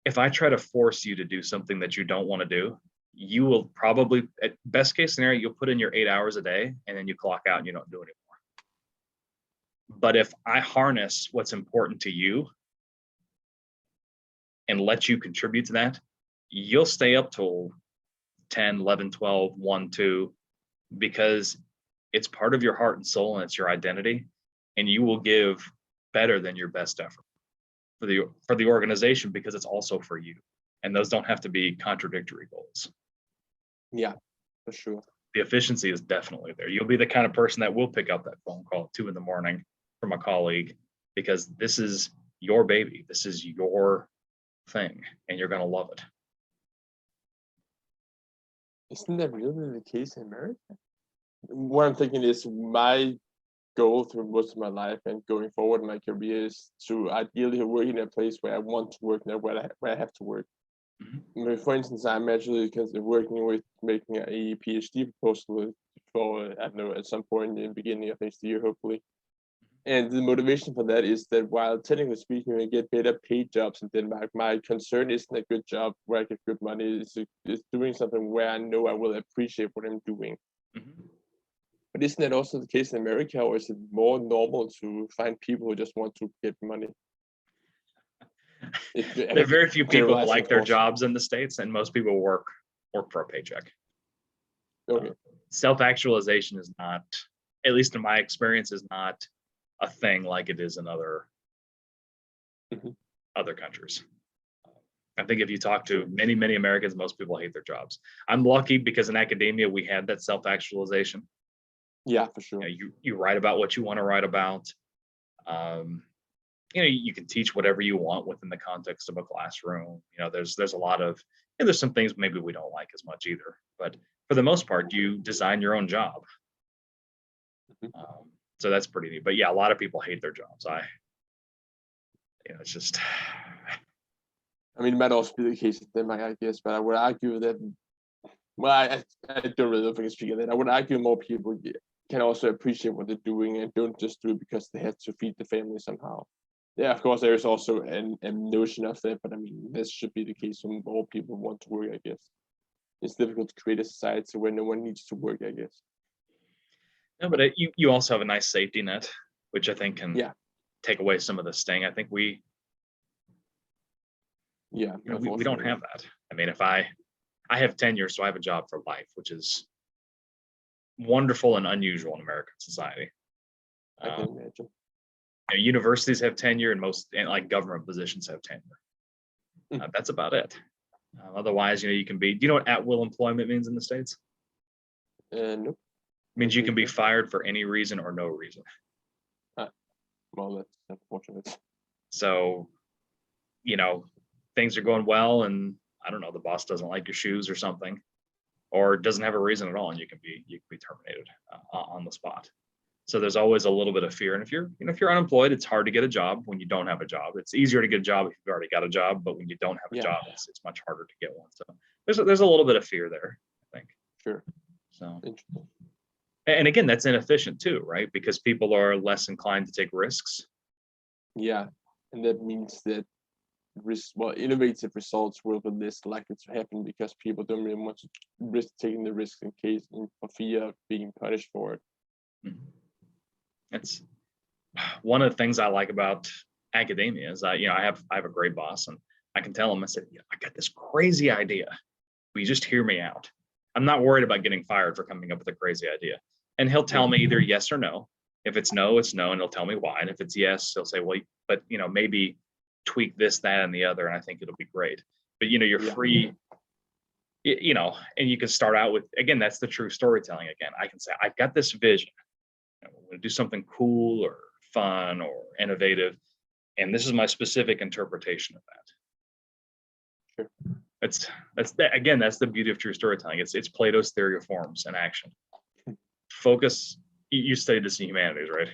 [SPEAKER 1] If I try to force you to do something that you don't want to do, you will probably, at best case scenario, you'll put in your 8 hours a day and then you clock out and you don't do it anymore. But if I harness what's important to you and let you contribute to that, you'll stay up till 10, 11, 12, 1, 2, because it's part of your heart and soul and it's your identity, and you will give better than your best effort for the organization because it's also for you. And those don't have to be contradictory goals.
[SPEAKER 2] Yeah, for sure.
[SPEAKER 1] The efficiency is definitely there. You'll be the kind of person that will pick up that phone call at 2 a.m. from a colleague because this is your baby. This is your thing and you're going to love it.
[SPEAKER 2] Isn't that really the case in America? What I'm thinking is my goal through most of my life and going forward in my career is to ideally work in a place where I want to work, not where I have to work. Mm-hmm. For instance, I'm actually working with making a PhD proposal for, I don't know, at some point in the beginning of next year, hopefully. And the motivation for that is that while technically speaking, I get better paid jobs in Denmark, my concern isn't a good job where I get good money. It's doing something where I know I will appreciate what I'm doing. Mm-hmm. But isn't that also the case in America, or is it more normal to find people who just want to get money?
[SPEAKER 1] There are very few people who like their jobs in the States, and most people work for a paycheck.
[SPEAKER 2] Okay.
[SPEAKER 1] Self-actualization is not, at least in my experience, is not a thing like it is in other countries. I think if you talk to many Americans, most people hate their jobs. I'm lucky because in academia we had that self-actualization.
[SPEAKER 2] Yeah, for sure.
[SPEAKER 1] You write about what you want to write about. You can teach whatever you want within the context of a classroom. There's a lot of, there's some things maybe we don't like as much either, but for the most part, you design your own job. So that's pretty neat. But yeah, a lot of people hate their jobs. It's just.
[SPEAKER 2] I mean, it might also be the case with Denmark, I guess, but I would argue that, well, I don't really know if I can speak of that. I would argue more people can also appreciate what they're doing and don't just do it because they have to feed the family somehow. Yeah, of course, there is also a notion of that, but I mean, this should be the case when more people want to work, I guess. It's difficult to create a society where no one needs to work, I guess.
[SPEAKER 1] No, but you also have a nice safety net, which I think can take away some of the sting. I think we don't have that. I mean, if I have tenure, so I have a job for life, which is wonderful and unusual in American society.
[SPEAKER 2] I can imagine.
[SPEAKER 1] Universities have tenure, and like government positions have tenure. That's about it. Otherwise, you can be. Do you know what at-will employment means in the States?
[SPEAKER 2] Nope.
[SPEAKER 1] It means you can be fired for any reason or no reason.
[SPEAKER 2] Well, that's unfortunate.
[SPEAKER 1] So, things are going well, and I don't know, the boss doesn't like your shoes or something, or doesn't have a reason at all, and you can be terminated on the spot. So there's always a little bit of fear. And if you're unemployed, it's hard to get a job when you don't have a job. It's easier to get a job if you've already got a job, but when you don't have a job, it's much harder to get one. So there's a little bit of fear there, I think.
[SPEAKER 2] Sure.
[SPEAKER 1] So
[SPEAKER 2] interesting.
[SPEAKER 1] And again, that's inefficient too, right? Because people are less inclined to take risks.
[SPEAKER 2] Yeah, and that means that innovative results will be less likely to happen because people don't really want to risk taking the risk for fear of being punished for it.
[SPEAKER 1] It's one of the things I like about academia is I have a great boss, and I can tell him, I said, I got this crazy idea. Will you just hear me out? I'm not worried about getting fired for coming up with a crazy idea. And he'll tell me either yes or no. If it's no, it's no, and he'll tell me why. And if it's yes, he'll say, well, but maybe tweak this, that, and the other, and I think it'll be great. But you're free, and you can start out with, again, that's the true storytelling. Again, I can say, I've got this vision. I'm going to do something cool or fun or innovative, and this is my specific interpretation of that.
[SPEAKER 2] Sure.
[SPEAKER 1] That's the beauty of true storytelling. It's Plato's theory of forms and action. Focus. You studied this in humanities, right?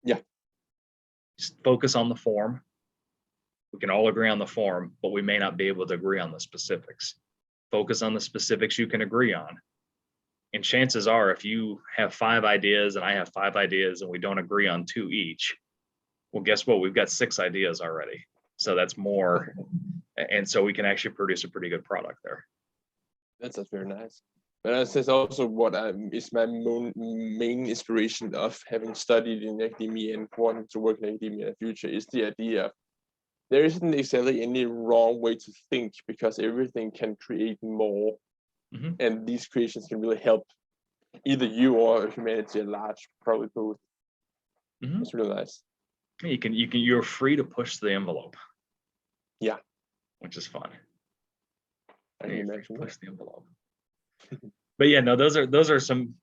[SPEAKER 2] Yeah.
[SPEAKER 1] Just focus on the form. We can all agree on the form, but we may not be able to agree on the specifics. Focus on the specifics you can agree on. And chances are, if you have 5 ideas and I have 5 ideas and we don't agree on 2 each, well, guess what? We've got 6 ideas already. So that's more. And so we can actually produce a pretty good product there.
[SPEAKER 2] That's very nice. But that's also what is my main inspiration of having studied in academia and wanting to work in academia in the future is the idea of there isn't exactly any wrong way to think because everything can create more. And these creations can really help either you or humanity at large, probably both. It's really nice.
[SPEAKER 1] You're free to push the envelope.
[SPEAKER 2] Yeah.
[SPEAKER 1] Which is fun.
[SPEAKER 2] I can imagine
[SPEAKER 1] push the envelope. But yeah, no, those are some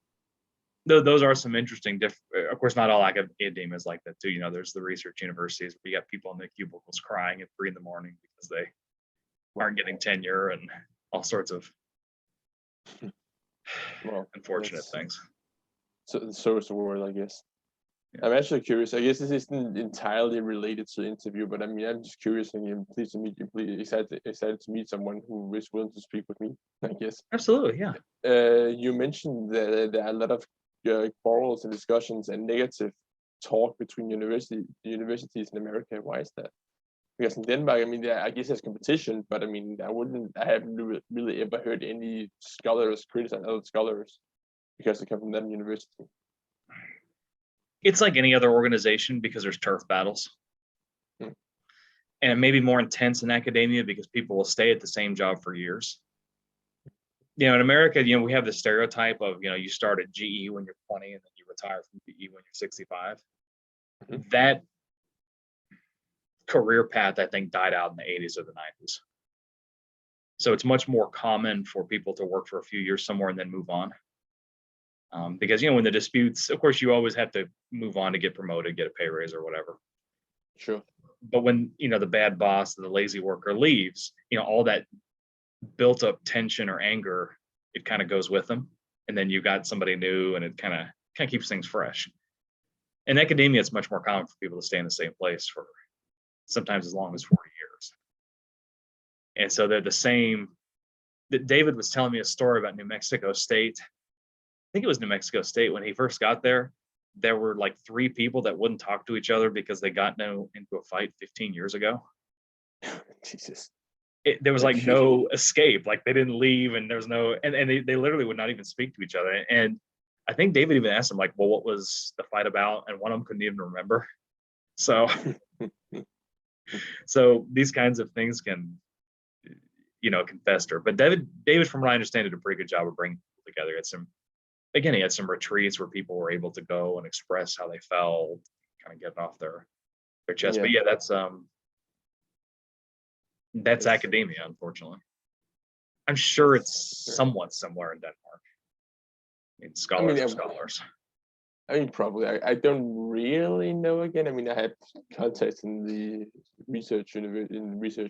[SPEAKER 1] interesting of course, not all academia is like that too. There's the research universities where you got people in the cubicles crying at 3 a.m. because they aren't getting tenure and all sorts of unfortunate things.
[SPEAKER 2] So is the world, I guess. Yeah. I'm actually curious. I guess this isn't entirely related to the interview, but I mean, I'm just curious and I'm pleased to meet you. Excited to meet someone who is willing to speak with me, I guess.
[SPEAKER 1] Absolutely, yeah.
[SPEAKER 2] You mentioned that there are a lot of quarrels and discussions and negative talk between universities in America. Why is that? Because in Denmark, I mean, I guess there's competition, but I mean, I haven't really ever heard any scholars criticize other scholars because they come from that university.
[SPEAKER 1] It's like any other organization because there's turf battles. And it may be more intense in academia because people will stay at the same job for years. In America, we have the stereotype of, you start at GE when you're 20 and then you retire from GE when you're 65. that career path, I think, died out in the 80s or the 90s. So it's much more common for people to work for a few years somewhere and then move on. Because, when the disputes, of course, you always have to move on to get promoted, get a pay raise or whatever.
[SPEAKER 2] Sure.
[SPEAKER 1] But when, the bad boss, the lazy worker leaves, all that built up tension or anger, it kind of goes with them. And then you got somebody new, and it kind of keeps things fresh. In academia, it's much more common for people to stay in the same place for sometimes as long as 40 years. And so they're the same. David was telling me a story about New Mexico State. I think it was New Mexico State. When he first got there were like 3 people that wouldn't talk to each other because they got into a fight 15 years ago.
[SPEAKER 2] Jesus.
[SPEAKER 1] There was like no escape. Like they didn't leave, and there's no, and they literally would not even speak to each other. And I think David even asked him, like, well, what was the fight about? And one of them couldn't even remember. So, so these kinds of things can fester. But David, from what I understand, did a pretty good job of bringing people together. He had some retreats where people were able to go and express how they felt, kind of getting off their chest. Yeah. But yeah, that's academia, unfortunately. I'm sure it's somewhat similar in Denmark. Scholars are scholars.
[SPEAKER 2] Probably. I don't really know. Again, I have contacts in the research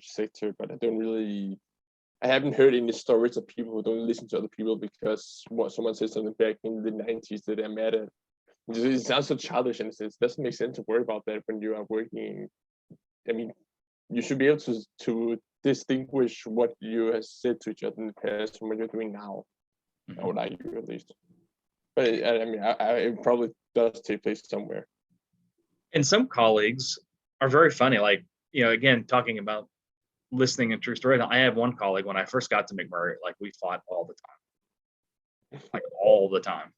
[SPEAKER 2] sector, but I haven't heard any stories of people who don't listen to other people because someone said something back in the 90s that they're mad at. It sounds so childish, and it doesn't make sense to worry about that when you are working. You should be able to distinguish what you have said to each other in the past from what you're doing now. I would argue, at least. But it probably does take place somewhere.
[SPEAKER 1] And some colleagues are very funny. Like, again, talking about listening and true story. I have one colleague, when I first got to McMurray, like we fought all the time. Like all the time.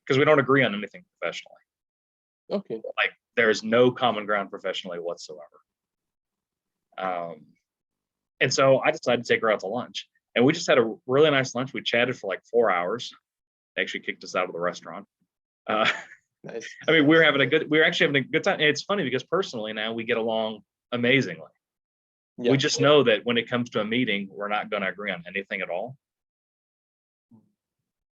[SPEAKER 1] Because we don't agree on anything professionally.
[SPEAKER 2] Okay.
[SPEAKER 1] Like there's no common ground professionally whatsoever. And so I decided to take her out to lunch. And we just had a really nice lunch. We chatted for like 4 hours. They actually kicked us out of the restaurant.
[SPEAKER 2] Nice.
[SPEAKER 1] We were actually having a good time. And it's funny because personally now we get along amazingly. Yeah. We just know that when it comes to a meeting, we're not going to agree on anything at all.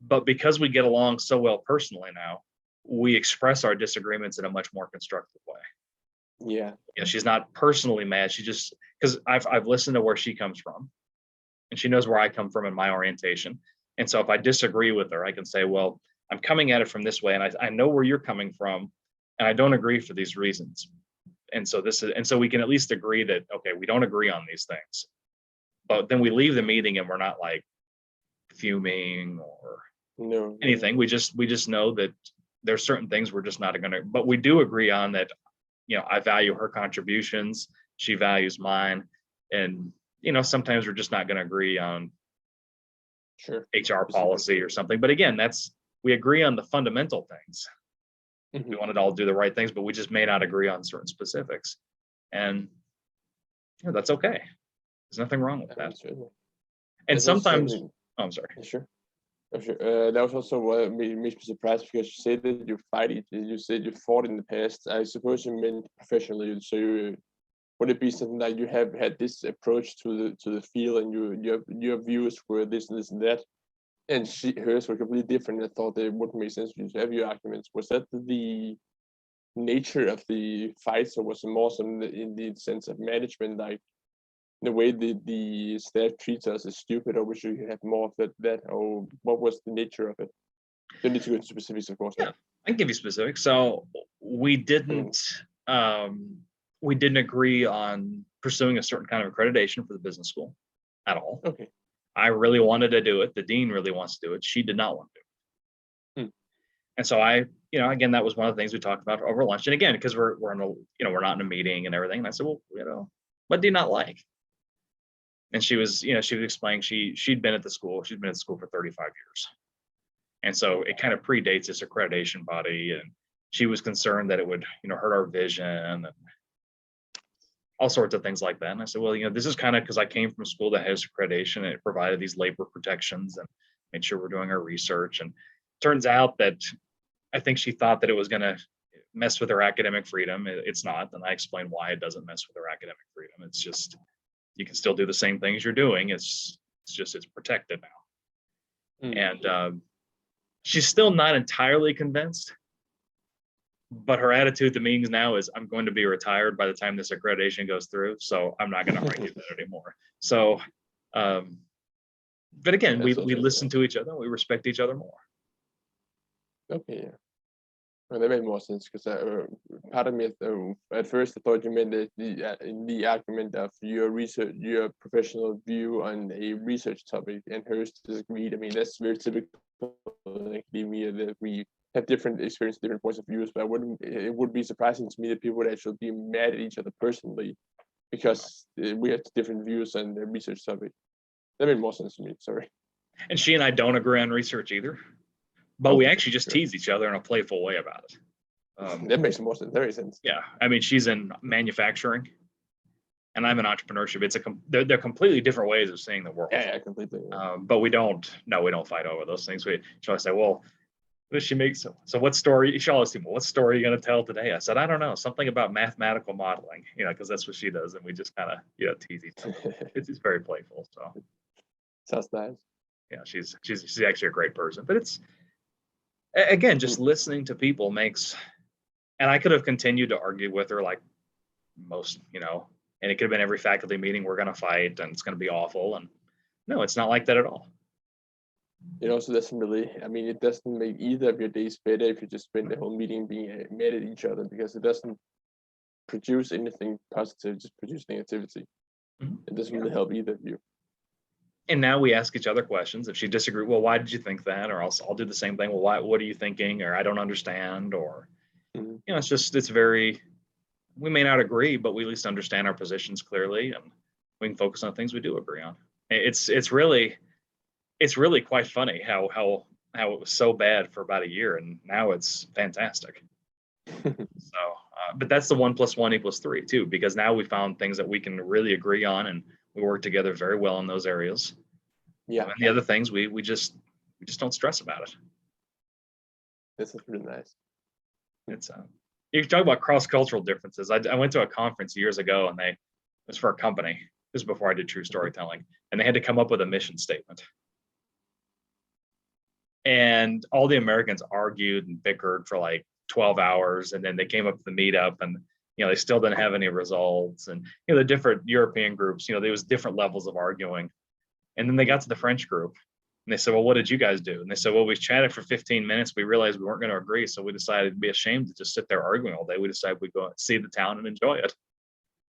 [SPEAKER 1] But because we get along so well personally now, we express our disagreements in a much more constructive way.
[SPEAKER 2] Yeah.
[SPEAKER 1] She's not personally mad. She just, because I've listened to where she comes from, and she knows where I come from in my orientation. And so if I disagree with her, I can say, well, I'm coming at it from this way, and I know where you're coming from, and I don't agree for these reasons. And so we can at least agree that, okay, we don't agree on these things. But then we leave the meeting and we're not like fuming or anything. We just know that there's certain things we're just not going to, but we do agree on that. I value her contributions. She values mine. And, sometimes we're just not going to agree on HR policy or something. But again, we agree on the fundamental things. Mm-hmm. We want to all do the right things, but we just may not agree on certain specifics. And that's okay. There's nothing wrong with that. And sometimes, I'm sorry.
[SPEAKER 2] Sure. That was also what made me surprised, because you said that you said you fought in the past. I suppose you meant professionally. So would it be something that you have had this approach to the field, and your views were this and this and that, and hers were completely different, and thought that it wouldn't make sense for you to have your arguments? Was that the nature of the fights, or was it more in the sense of management, like the way the staff treats us is stupid, or we should have more of that, or what was the nature of it? Don't need to go into specifics, of course.
[SPEAKER 1] Yeah, I can give you specifics. So we didn't agree on pursuing a certain kind of accreditation for the business school at all. Okay. I really wanted to do it. The dean really wants to do it. She did not want to do it. And so again, that was one of the things we talked about over lunch. And again, because we're not in a meeting and everything. And I said, well, what do you not like? And she was explaining she'd been at the school. She'd been at the school for 35 years. And so it kind of predates this accreditation body. And she was concerned that it would, hurt our vision and all sorts of things like that. And I said, well, this is kind of because I came from a school that has accreditation, and it provided these labor protections and made sure we're doing our research. And it turns out that I think she thought that it was going to mess with her academic freedom. It's not. And I explain why it doesn't mess with her academic freedom. It's just, you can still do the same things you're doing. It's protected now. And she's still not entirely convinced, but her attitude to meetings now is, I'm going to be retired by the time this accreditation goes through, so I'm not going to argue that anymore. So, but again, we listen to each other and we respect each other more.
[SPEAKER 2] Okay, yeah. Well, that made more sense, because part of me at first I thought you meant that the argument of your research, your professional view on a research topic, and hers disagreed. I mean, that's very typical in academia, that we have different experiences, different points of views. But it would be surprising to me that people would actually be mad at each other personally because we have different views on the research topic. That made more sense to me. Sorry.
[SPEAKER 1] And she and I don't agree on research either. But we actually just tease each other in a playful way about it.
[SPEAKER 2] That makes more sense. That makes sense.
[SPEAKER 1] Yeah, I mean, she's in manufacturing, and I'm in entrepreneurship. They're completely different ways of seeing the world.
[SPEAKER 2] Yeah, completely.
[SPEAKER 1] But we don't fight over those things. She'll always say, "Well, what does she make? So what story?" She'll always say, "Well, what story are you going to tell today?" I said, "I don't know, something about mathematical modeling." Because that's what she does, and we just kind of tease each other. It's very playful. So
[SPEAKER 2] sounds nice.
[SPEAKER 1] Yeah, she's actually a great person, but it's. Again, just listening to people makes, and I could have continued to argue with her like most, and it could have been every faculty meeting, we're going to fight and it's going to be awful. And no, it's not like that at all.
[SPEAKER 2] It also doesn't really, it doesn't make either of your days better if you just spend the whole meeting being mad at each other, because it doesn't produce anything positive, just produce negativity. It doesn't really help either of you.
[SPEAKER 1] And now we ask each other questions. If she disagrees, well, why did you think that? Or I'll do the same thing. Well, what are you thinking? Or I don't understand. Or, it's very, we may not agree, but we at least understand our positions clearly, and we can focus on things we do agree on. It's really quite funny how it was so bad for about a year, and now it's fantastic. But that's the 1 + 1 = 3 too, because now we found things that we can really agree on, and we work together very well in those areas. Yeah. And the other things we just don't stress about it.
[SPEAKER 2] This is really nice.
[SPEAKER 1] It's you talk about cross-cultural differences. I went to a conference years ago, and it was for a company. This is before I did true storytelling, and they had to come up with a mission statement. And all the Americans argued and bickered for like 12 hours, and then they came up to the meetup, and they still didn't have any results. And the different European groups, there was different levels of arguing. And then they got to the French group, and they said, well, what did you guys do? And they said, well, we chatted for 15 minutes. We realized we weren't going to agree, so we decided it'd be a shame to just sit there arguing all day. We decided we'd go see the town and enjoy it.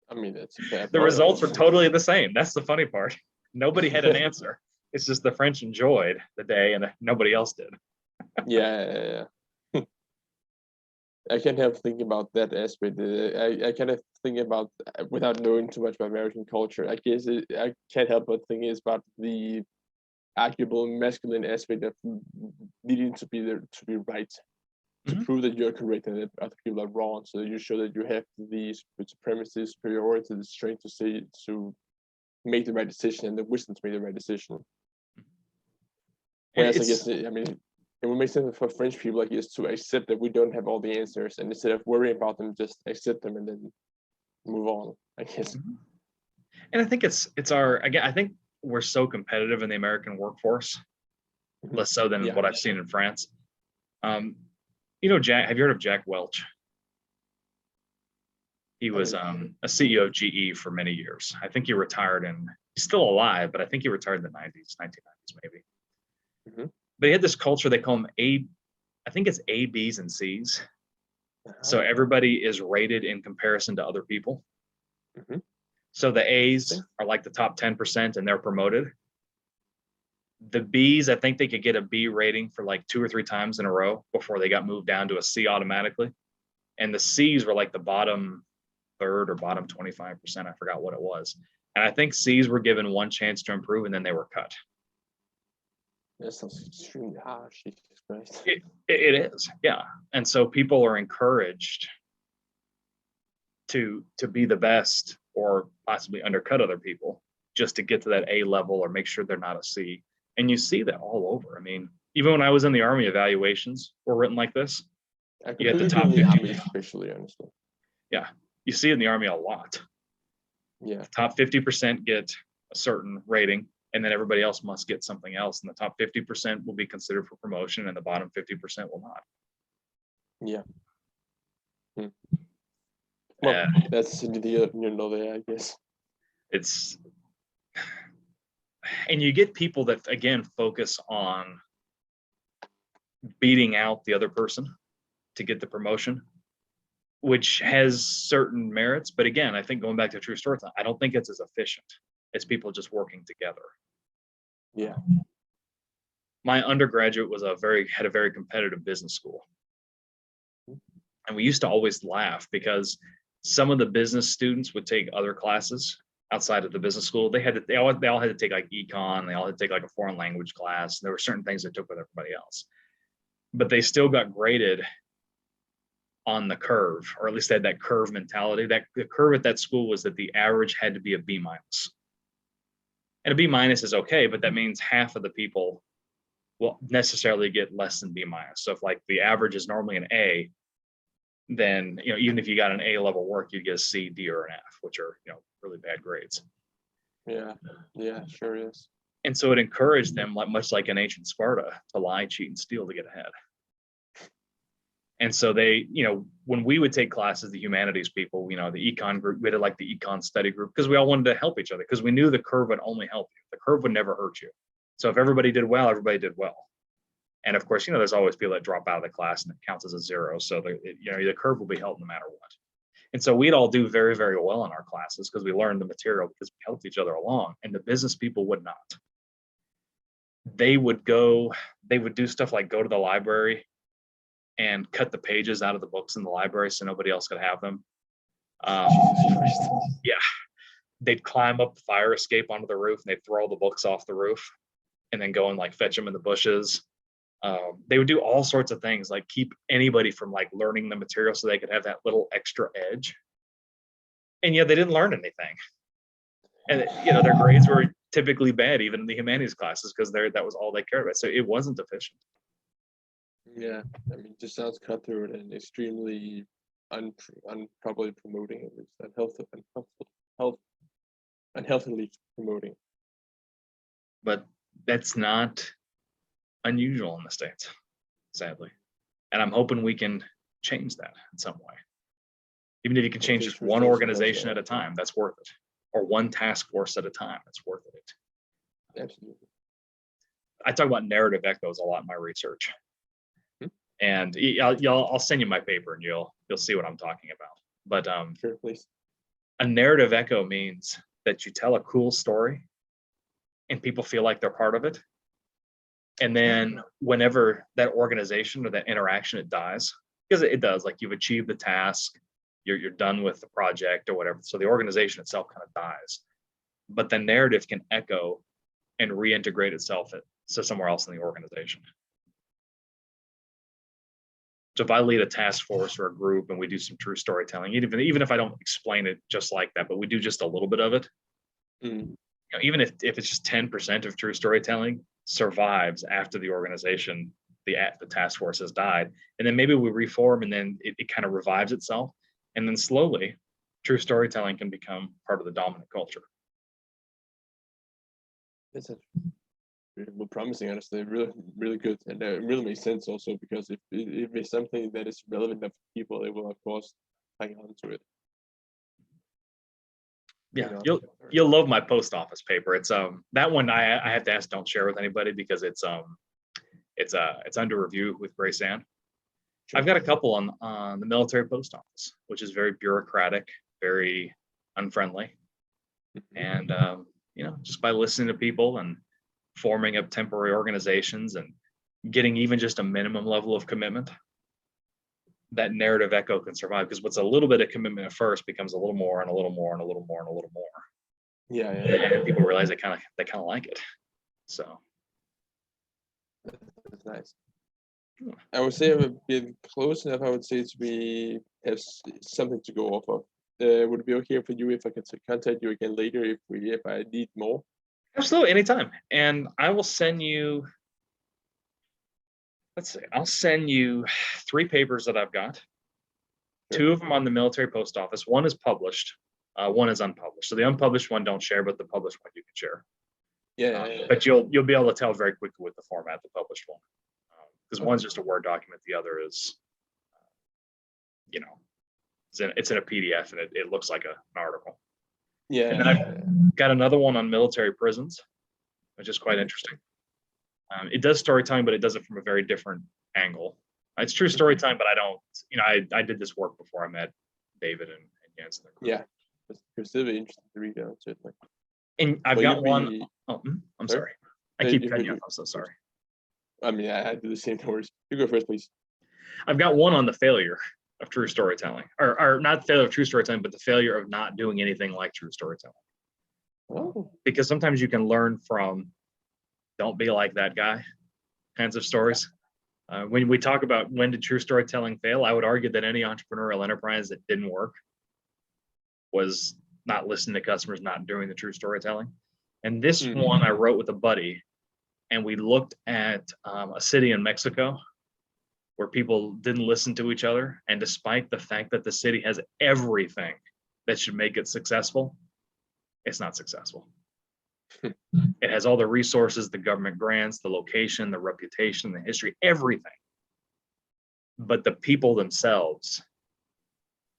[SPEAKER 2] That's bad.
[SPEAKER 1] The results were totally the same. That's the funny part. Nobody had an answer. It's just the French enjoyed the day, and nobody else did.
[SPEAKER 2] Yeah. I can't help thinking about that aspect. I kind of think about, without knowing too much about American culture, I guess I can't help but think it's about the arguable masculine aspect of needing to be there, to be right, to prove that you're correct and that other people are wrong. So you show that you have the supremacy, superiority, the strength to make the right decision, and the wisdom to make the right decision. Whereas I guess, it would make sense for French people, like, is to accept that we don't have all the answers, and instead of worrying about them, just accept them and then move on, I guess.
[SPEAKER 1] And I think I think we're so competitive in the American workforce, less so than what I've seen in France. Jack, have you heard of Jack Welch? He was a CEO of GE for many years. I think he retired he's still alive, but I think he retired in the 1990s maybe. But he had this culture, they call them I think it's A, Bs, and Cs. So everybody is rated in comparison to other people. So the A's are like the top 10%, and they're promoted. The Bs, I think they could get a B rating for like 2 or 3 times in a row before they got moved down to a C automatically. And the Cs were like the bottom third or bottom 25%. I forgot what it was. And I think Cs were given one chance to improve, and then they were cut.
[SPEAKER 2] That sounds extremely harsh. Jesus Christ.
[SPEAKER 1] It is, yeah. And so people are encouraged to be the best, or possibly undercut other people just to get to that A level, or make sure they're not a C. And you see that all over. Even when I was in the Army, evaluations were written like this.
[SPEAKER 2] I
[SPEAKER 1] You
[SPEAKER 2] could
[SPEAKER 1] get the
[SPEAKER 2] believe
[SPEAKER 1] top
[SPEAKER 2] in the
[SPEAKER 1] 50.
[SPEAKER 2] army, especially, honestly.
[SPEAKER 1] Yeah, you see it in the Army a lot.
[SPEAKER 2] Yeah.
[SPEAKER 1] Top 50% get a certain rating, and then everybody else must get something else. And the top 50% will be considered for promotion, and the bottom 50% will not.
[SPEAKER 2] Yeah. Well, that's the there, I guess.
[SPEAKER 1] It's, and you get people that, again, focus on beating out the other person to get the promotion, which has certain merits. But again, I think going back to true storytelling, I don't think it's as efficient as people just working together.
[SPEAKER 2] Yeah.
[SPEAKER 1] My undergraduate was had a very competitive business school. And we used to always laugh because some of the business students would take other classes outside of the business school. They all had to take like econ, they all had to take like a foreign language class. There were certain things they took with everybody else, but they still got graded on the curve, or at least they had that curve mentality. That the curve at that school was that the average had to be a B-. And a B- is okay, but that means half of the people will necessarily get less than B-. So if like the average is normally an A, then even if you got an A level work, you get a C, D, or an F, which are really bad grades.
[SPEAKER 2] Yeah, sure is.
[SPEAKER 1] And so it encouraged them, much like in ancient Sparta, to lie, cheat, and steal to get ahead. And so they, when we would take classes, the humanities people, the econ group, we had like the econ study group, because we all wanted to help each other, because we knew the curve would only help you. The curve would never hurt you. So if everybody did well, everybody did well. And of course, there's always people that drop out of the class and it counts as a zero. So the curve will be helped no matter what. And so we'd all do very, very well in our classes because we learned the material, because we helped each other along. And the business people would not. They would do stuff like go to the library and cut the pages out of the books in the library so nobody else could have them. Yeah, they'd climb up the fire escape onto the roof, and they'd throw all the books off the roof and then go and like fetch them in the bushes. They would do all sorts of things, like keep anybody from like learning the material so they could have that little extra edge. And yet they didn't learn anything. And their grades were typically bad, even in the humanities classes, because that was all they cared about. So it wasn't efficient.
[SPEAKER 2] Yeah, I mean, just sounds cutthroat and extremely unproperly promoting, at least unhealthily promoting.
[SPEAKER 1] But that's not unusual in the States, sadly. And I'm hoping we can change that in some way. Even if you can change just one organization at a time, that's worth it. Or one task force at a time, that's worth it.
[SPEAKER 2] Absolutely.
[SPEAKER 1] I talk about narrative echoes a lot in my research. And I'll send you my paper and you'll see what I'm talking about. But
[SPEAKER 2] sure, please.
[SPEAKER 1] A narrative echo means that you tell a cool story and people feel like they're part of it. And then whenever that organization or that interaction, it dies, because it does, like you've achieved the task, you're done with the project or whatever. So the organization itself kind of dies, but the narrative can echo and reintegrate itself to somewhere else in the organization. So if I lead a task force or a group and we do some true storytelling, even if I don't explain it just like that, but we do just a little bit of it, even if it's just 10% of true storytelling survives after the organization, the task force has died, and then maybe we reform, and then it kind of revives itself, and then slowly true storytelling can become part of the dominant culture.
[SPEAKER 2] That's promising, honestly. Really, really good, and it really makes sense also, because if it's something that is relevant enough to people, they will of course hang on to it.
[SPEAKER 1] Yeah, you'll love my post office paper. It's that one I have to ask, don't share with anybody, because it's under review with Grace Ann. Sure. I've got a couple on the military post office, which is very bureaucratic, very unfriendly, and just by listening to people and forming up temporary organizations and getting even just a minimum level of commitment, that narrative echo can survive, because what's a little bit of commitment at first becomes a little more and a little more and a little more and a little more.
[SPEAKER 2] Yeah.
[SPEAKER 1] And people realize they kind of like it. So
[SPEAKER 2] that's nice. I would say I've been close enough, I would say, to be have something to go off of. Would it be okay for you if I could contact you again later if I need more?
[SPEAKER 1] Absolutely, anytime. And I will send you. let's see, I'll send you 3 papers that I've got.
[SPEAKER 2] Sure.
[SPEAKER 1] 2 of them on the military post office. One is published, one is unpublished. So the unpublished one don't share, but the published one you can share.
[SPEAKER 2] Yeah.
[SPEAKER 1] But you'll be able to tell very quickly with the format of the published one, because one's just a Word document, the other is, it's in a PDF and it looks like an article.
[SPEAKER 2] Yeah.
[SPEAKER 1] And then I've got another one on military prisons, which is quite interesting. It does storytelling, but it does it from a very different angle. It's true storytelling, but I don't, I did this work before I met David and Janus.
[SPEAKER 2] Yeah, it's really interesting to read out, certainly.
[SPEAKER 1] And I've got one. Oh, I'm sorry. I keep cutting you off. I'm so sorry.
[SPEAKER 2] I mean, I do the same words. You go first, please.
[SPEAKER 1] I've got one on the failure of true storytelling, or not failure of true storytelling, but the failure of not doing anything like true storytelling.
[SPEAKER 2] Oh.
[SPEAKER 1] Because sometimes you can learn from "don't be like that guy" kinds of stories. When we talk about when did true storytelling fail, I would argue that any entrepreneurial enterprise that didn't work was not listening to customers, not doing the true storytelling. And this one I wrote with a buddy, and we looked at a city in Mexico where people didn't listen to each other. And despite the fact that the city has everything that should make it successful, it's not successful. It has all the resources, the government grants, the location, the reputation, the history, everything. But the people themselves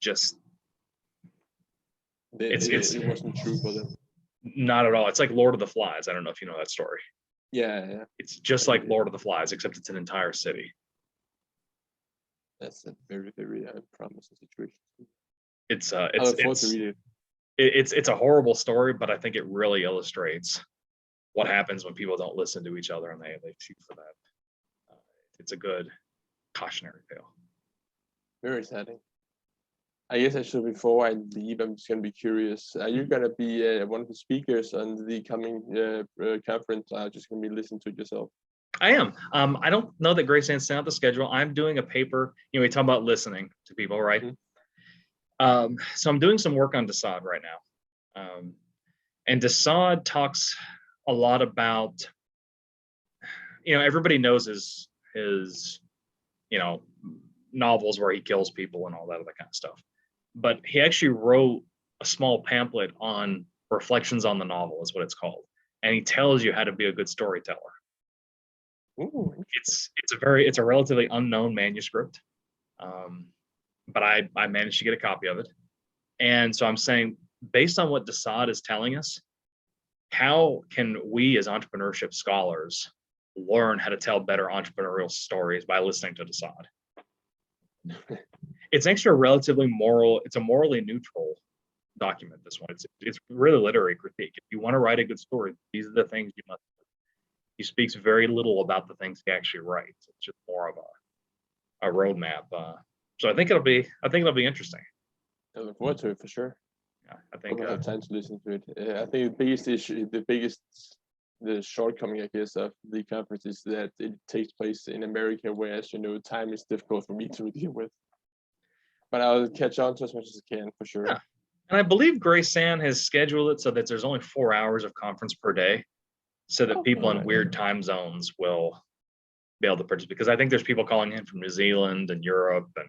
[SPEAKER 1] just,
[SPEAKER 2] it wasn't true for them.
[SPEAKER 1] Not at all. It's like Lord of the Flies. I don't know if you know that story.
[SPEAKER 2] Yeah.
[SPEAKER 1] It's just like Lord of the Flies, except it's an entire city.
[SPEAKER 2] That's a very, very promising situation.
[SPEAKER 1] It's a horrible story, but I think it really illustrates what happens when people don't listen to each other and they shoot for that. It's a good cautionary tale. Very
[SPEAKER 2] exciting. I guess actually before I leave, I'm just going to be curious. Are you going to be one of the speakers on the coming conference? Just going to be listening to it yourself?
[SPEAKER 1] I am. I don't know that Grace Ann sent out the schedule. I'm doing a paper. We talk about listening to people, right? So I'm doing some work on Desaad right now. And Desaad talks a lot about, everybody knows his novels where he kills people and all that other kind of stuff. But he actually wrote a small pamphlet on reflections on the novel, is what it's called. And he tells you how to be a good storyteller.
[SPEAKER 2] Ooh.
[SPEAKER 1] It's a relatively unknown manuscript. But I managed to get a copy of it. And so I'm saying, based on what Desaad is telling us, how can we as entrepreneurship scholars learn how to tell better entrepreneurial stories by listening to Desaad? It's actually it's a morally neutral document, this one. It's really literary critique. If you want to write a good story, these are the things you must do. He speaks very little about the things he actually writes. It's just more of a roadmap. So I think it'll be interesting.
[SPEAKER 2] I look forward to it for sure.
[SPEAKER 1] Yeah, I think
[SPEAKER 2] I'll have time to listen to it. I think the shortcoming, I guess, of the conference is that it takes place in America, whereas time is difficult for me to deal with. But I'll catch on to as much as I can for sure.
[SPEAKER 1] Yeah. And I believe Grace Ann has scheduled it so that there's only 4 hours of conference per day, so that people in weird time zones will be able to participate. Because I think there's people calling in from New Zealand and Europe and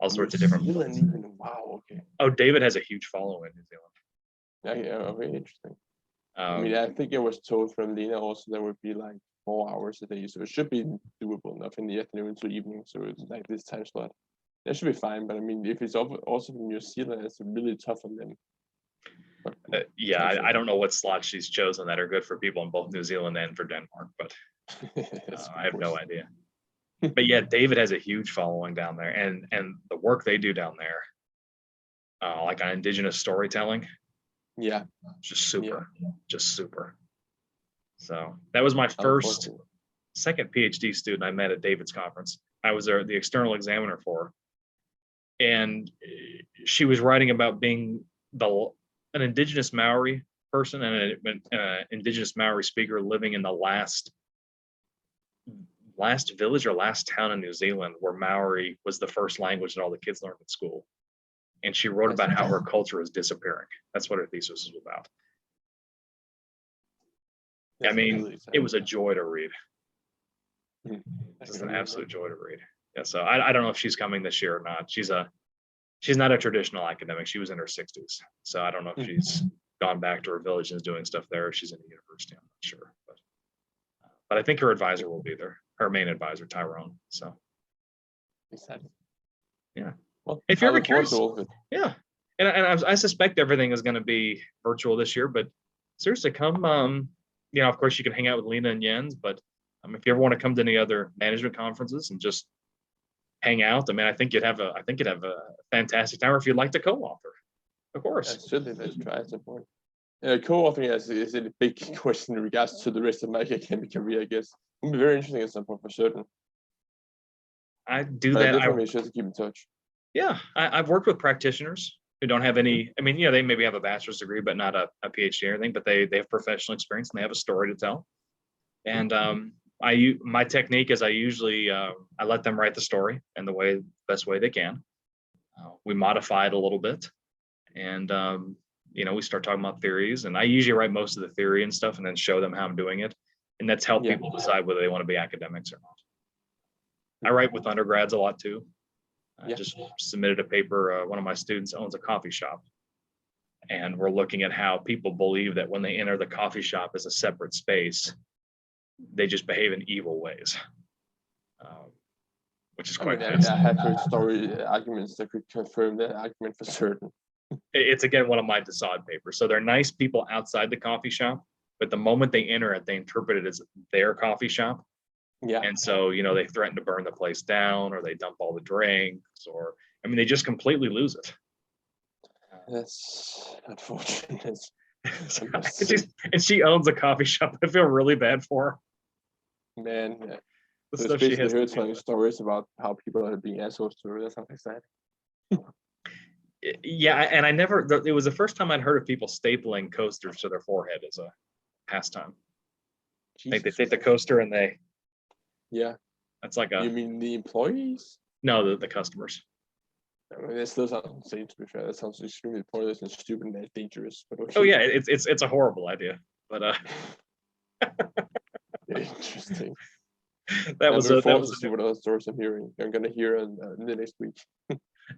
[SPEAKER 1] all sorts of different places.
[SPEAKER 2] Wow, okay.
[SPEAKER 1] Oh, David has a huge following in New Zealand.
[SPEAKER 2] Yeah, very interesting. I think I was told from Lena also there would be like 4 hours a day, so it should be doable enough in the afternoon to evening. So it's like this time slot. That should be fine. But I mean, if it's also from New Zealand, it's really tough on them.
[SPEAKER 1] I don't know what slots she's chosen that are good for people in both New Zealand and for Denmark, but I have no idea. But yeah, David has a huge following down there, and the work they do down there, like on indigenous storytelling, just super. So that was my second PhD student I met at David's conference. I was the external examiner for her, and she was writing about being an indigenous Maori person and an indigenous Maori speaker living in the last village or last town in New Zealand where Maori was the first language that all the kids learned at school. And she wrote about how her culture is disappearing. That's what her thesis was about. I mean, it was a joy to read. Just an absolute joy to read. Yeah, so I don't know if she's coming this year or not. She's not a traditional academic. She was in her 60s, so I don't know if she's gone back to her village and is doing stuff there. Or she's in the university. I'm not sure, but I think her advisor will be there. Her main advisor, Tyrone. So
[SPEAKER 2] Exactly.
[SPEAKER 1] Yeah.
[SPEAKER 2] Well,
[SPEAKER 1] if you're ever curious, yeah, and I suspect everything is going to be virtual this year, but seriously, come. Of course, you can hang out with Lena and Jens, but if you ever want to come to any other management conferences and just hang out, I think you'd have a fantastic time. Or if you'd like to co-author, of course.
[SPEAKER 2] Absolutely, let's try at some point. Co-authoring is a big question in regards to the rest of my academic career, I guess. It'll be very interesting at some point for certain.
[SPEAKER 1] I do
[SPEAKER 2] but
[SPEAKER 1] that.
[SPEAKER 2] Definitely just to keep in touch.
[SPEAKER 1] Yeah, I've worked with practitioners who don't have any. They maybe have a bachelor's degree, but not a PhD or anything. But they have professional experience and they have a story to tell. And my technique is I usually I let them write the story in the best way they can. We modify it a little bit, and we start talking about theories. And I usually write most of the theory and stuff, and then show them how I'm doing it. And that's helped people decide whether they want to be academics or not. I write with undergrads a lot too. I just submitted a paper. One of my students owns a coffee shop, and we're looking at how people believe that when they enter the coffee shop as a separate space, they just behave in evil ways, which is quite fascinating.
[SPEAKER 2] I have heard story arguments that could confirm that argument for certain.
[SPEAKER 1] It's again one of my Desaad papers. So they're nice people outside the coffee shop, but the moment they enter it, they interpret it as their coffee shop.
[SPEAKER 2] Yeah.
[SPEAKER 1] And so, they threaten to burn the place down, or they dump all the drinks, or they just completely lose it.
[SPEAKER 2] That's unfortunate.
[SPEAKER 1] And she owns a coffee shop. I feel really bad for her.
[SPEAKER 2] Man,
[SPEAKER 1] the stuff she has
[SPEAKER 2] heard telling stories about how people are being assholes to her. That's something sad.
[SPEAKER 1] Yeah, and it was the first time I'd heard of people stapling coasters to their forehead as a pastime. They take the coaster and they.
[SPEAKER 2] Yeah.
[SPEAKER 1] That's like
[SPEAKER 2] You mean the employees?
[SPEAKER 1] No, the customers.
[SPEAKER 2] That still sounds insane, to be fair. That sounds extremely pointless and stupid and dangerous. But okay.
[SPEAKER 1] Oh yeah, it's a horrible idea. But
[SPEAKER 2] interesting.
[SPEAKER 1] That was
[SPEAKER 2] to see what other stories I'm gonna hear in the next week.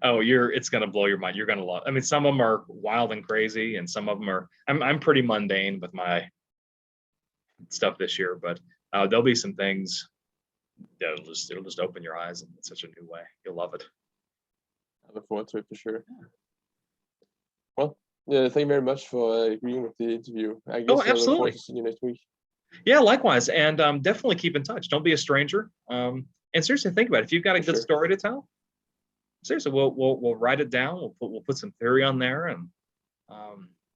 [SPEAKER 1] It's gonna blow your mind. You're gonna love. Some of them are wild and crazy, and some of them are. I'm pretty mundane with my stuff this year, but there'll be some things. It'll just open your eyes in such a new way. You'll love it.
[SPEAKER 2] I look forward to it for sure. Well, thank you very much for agreeing with the interview. I guess
[SPEAKER 1] absolutely.
[SPEAKER 2] I look forward to seeing you next week.
[SPEAKER 1] Yeah, likewise. And definitely keep in touch. Don't be a stranger. And seriously, think about it. If you've got a good story to tell, seriously, we'll write it down. We'll put some theory on there, and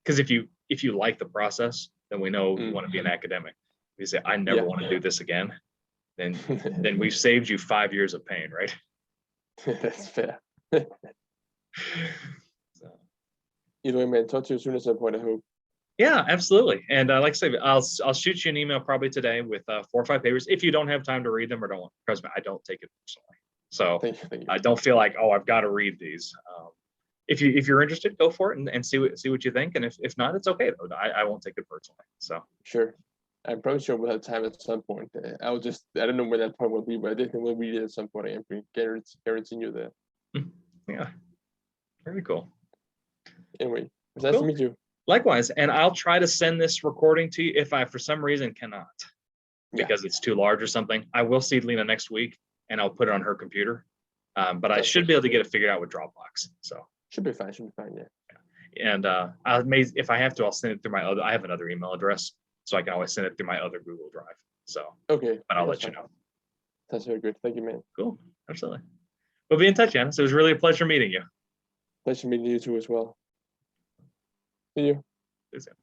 [SPEAKER 1] because if you like the process, then we know you want to be an academic. If you say I never want to do this again, then we've saved you 5 years of pain, right?
[SPEAKER 2] That's fair. Either way, man, talk to you as soon as I point, I hope.
[SPEAKER 1] Yeah, absolutely. And like I say, I'll shoot you an email probably today with 4 or 5 papers. If you don't have time to read them or don't want, trust me, I don't take it personally. So
[SPEAKER 2] thank you.
[SPEAKER 1] I don't feel like, I've got to read these. If you're interested, go for it and see what you think. And if not, it's okay though. I won't take it personally. So
[SPEAKER 2] sure. I'm probably sure we'll have time at some point. I don't know when that point will be, but I definitely will read it at some point. I am guaranteeing you that.
[SPEAKER 1] Yeah. Very cool.
[SPEAKER 2] Anyway, it was nice to meet you.
[SPEAKER 1] Likewise. And I'll try to send this recording to you if I, for some reason, cannot, because it's too large or something. I will see Lena next week and I'll put it on her computer. But I should be able to get it figured out with Dropbox. So
[SPEAKER 2] should be fine. Yeah.
[SPEAKER 1] And if I have to, I'll send it through I have another email address, so I can always send it through my other Google Drive. So
[SPEAKER 2] okay.
[SPEAKER 1] But I'll let you know.
[SPEAKER 2] That's very good. Thank you, man.
[SPEAKER 1] Cool. Absolutely. We'll be in touch, Janus. It was really a pleasure meeting you.
[SPEAKER 2] Pleasure meeting you too as well. See you.
[SPEAKER 1] See you soon.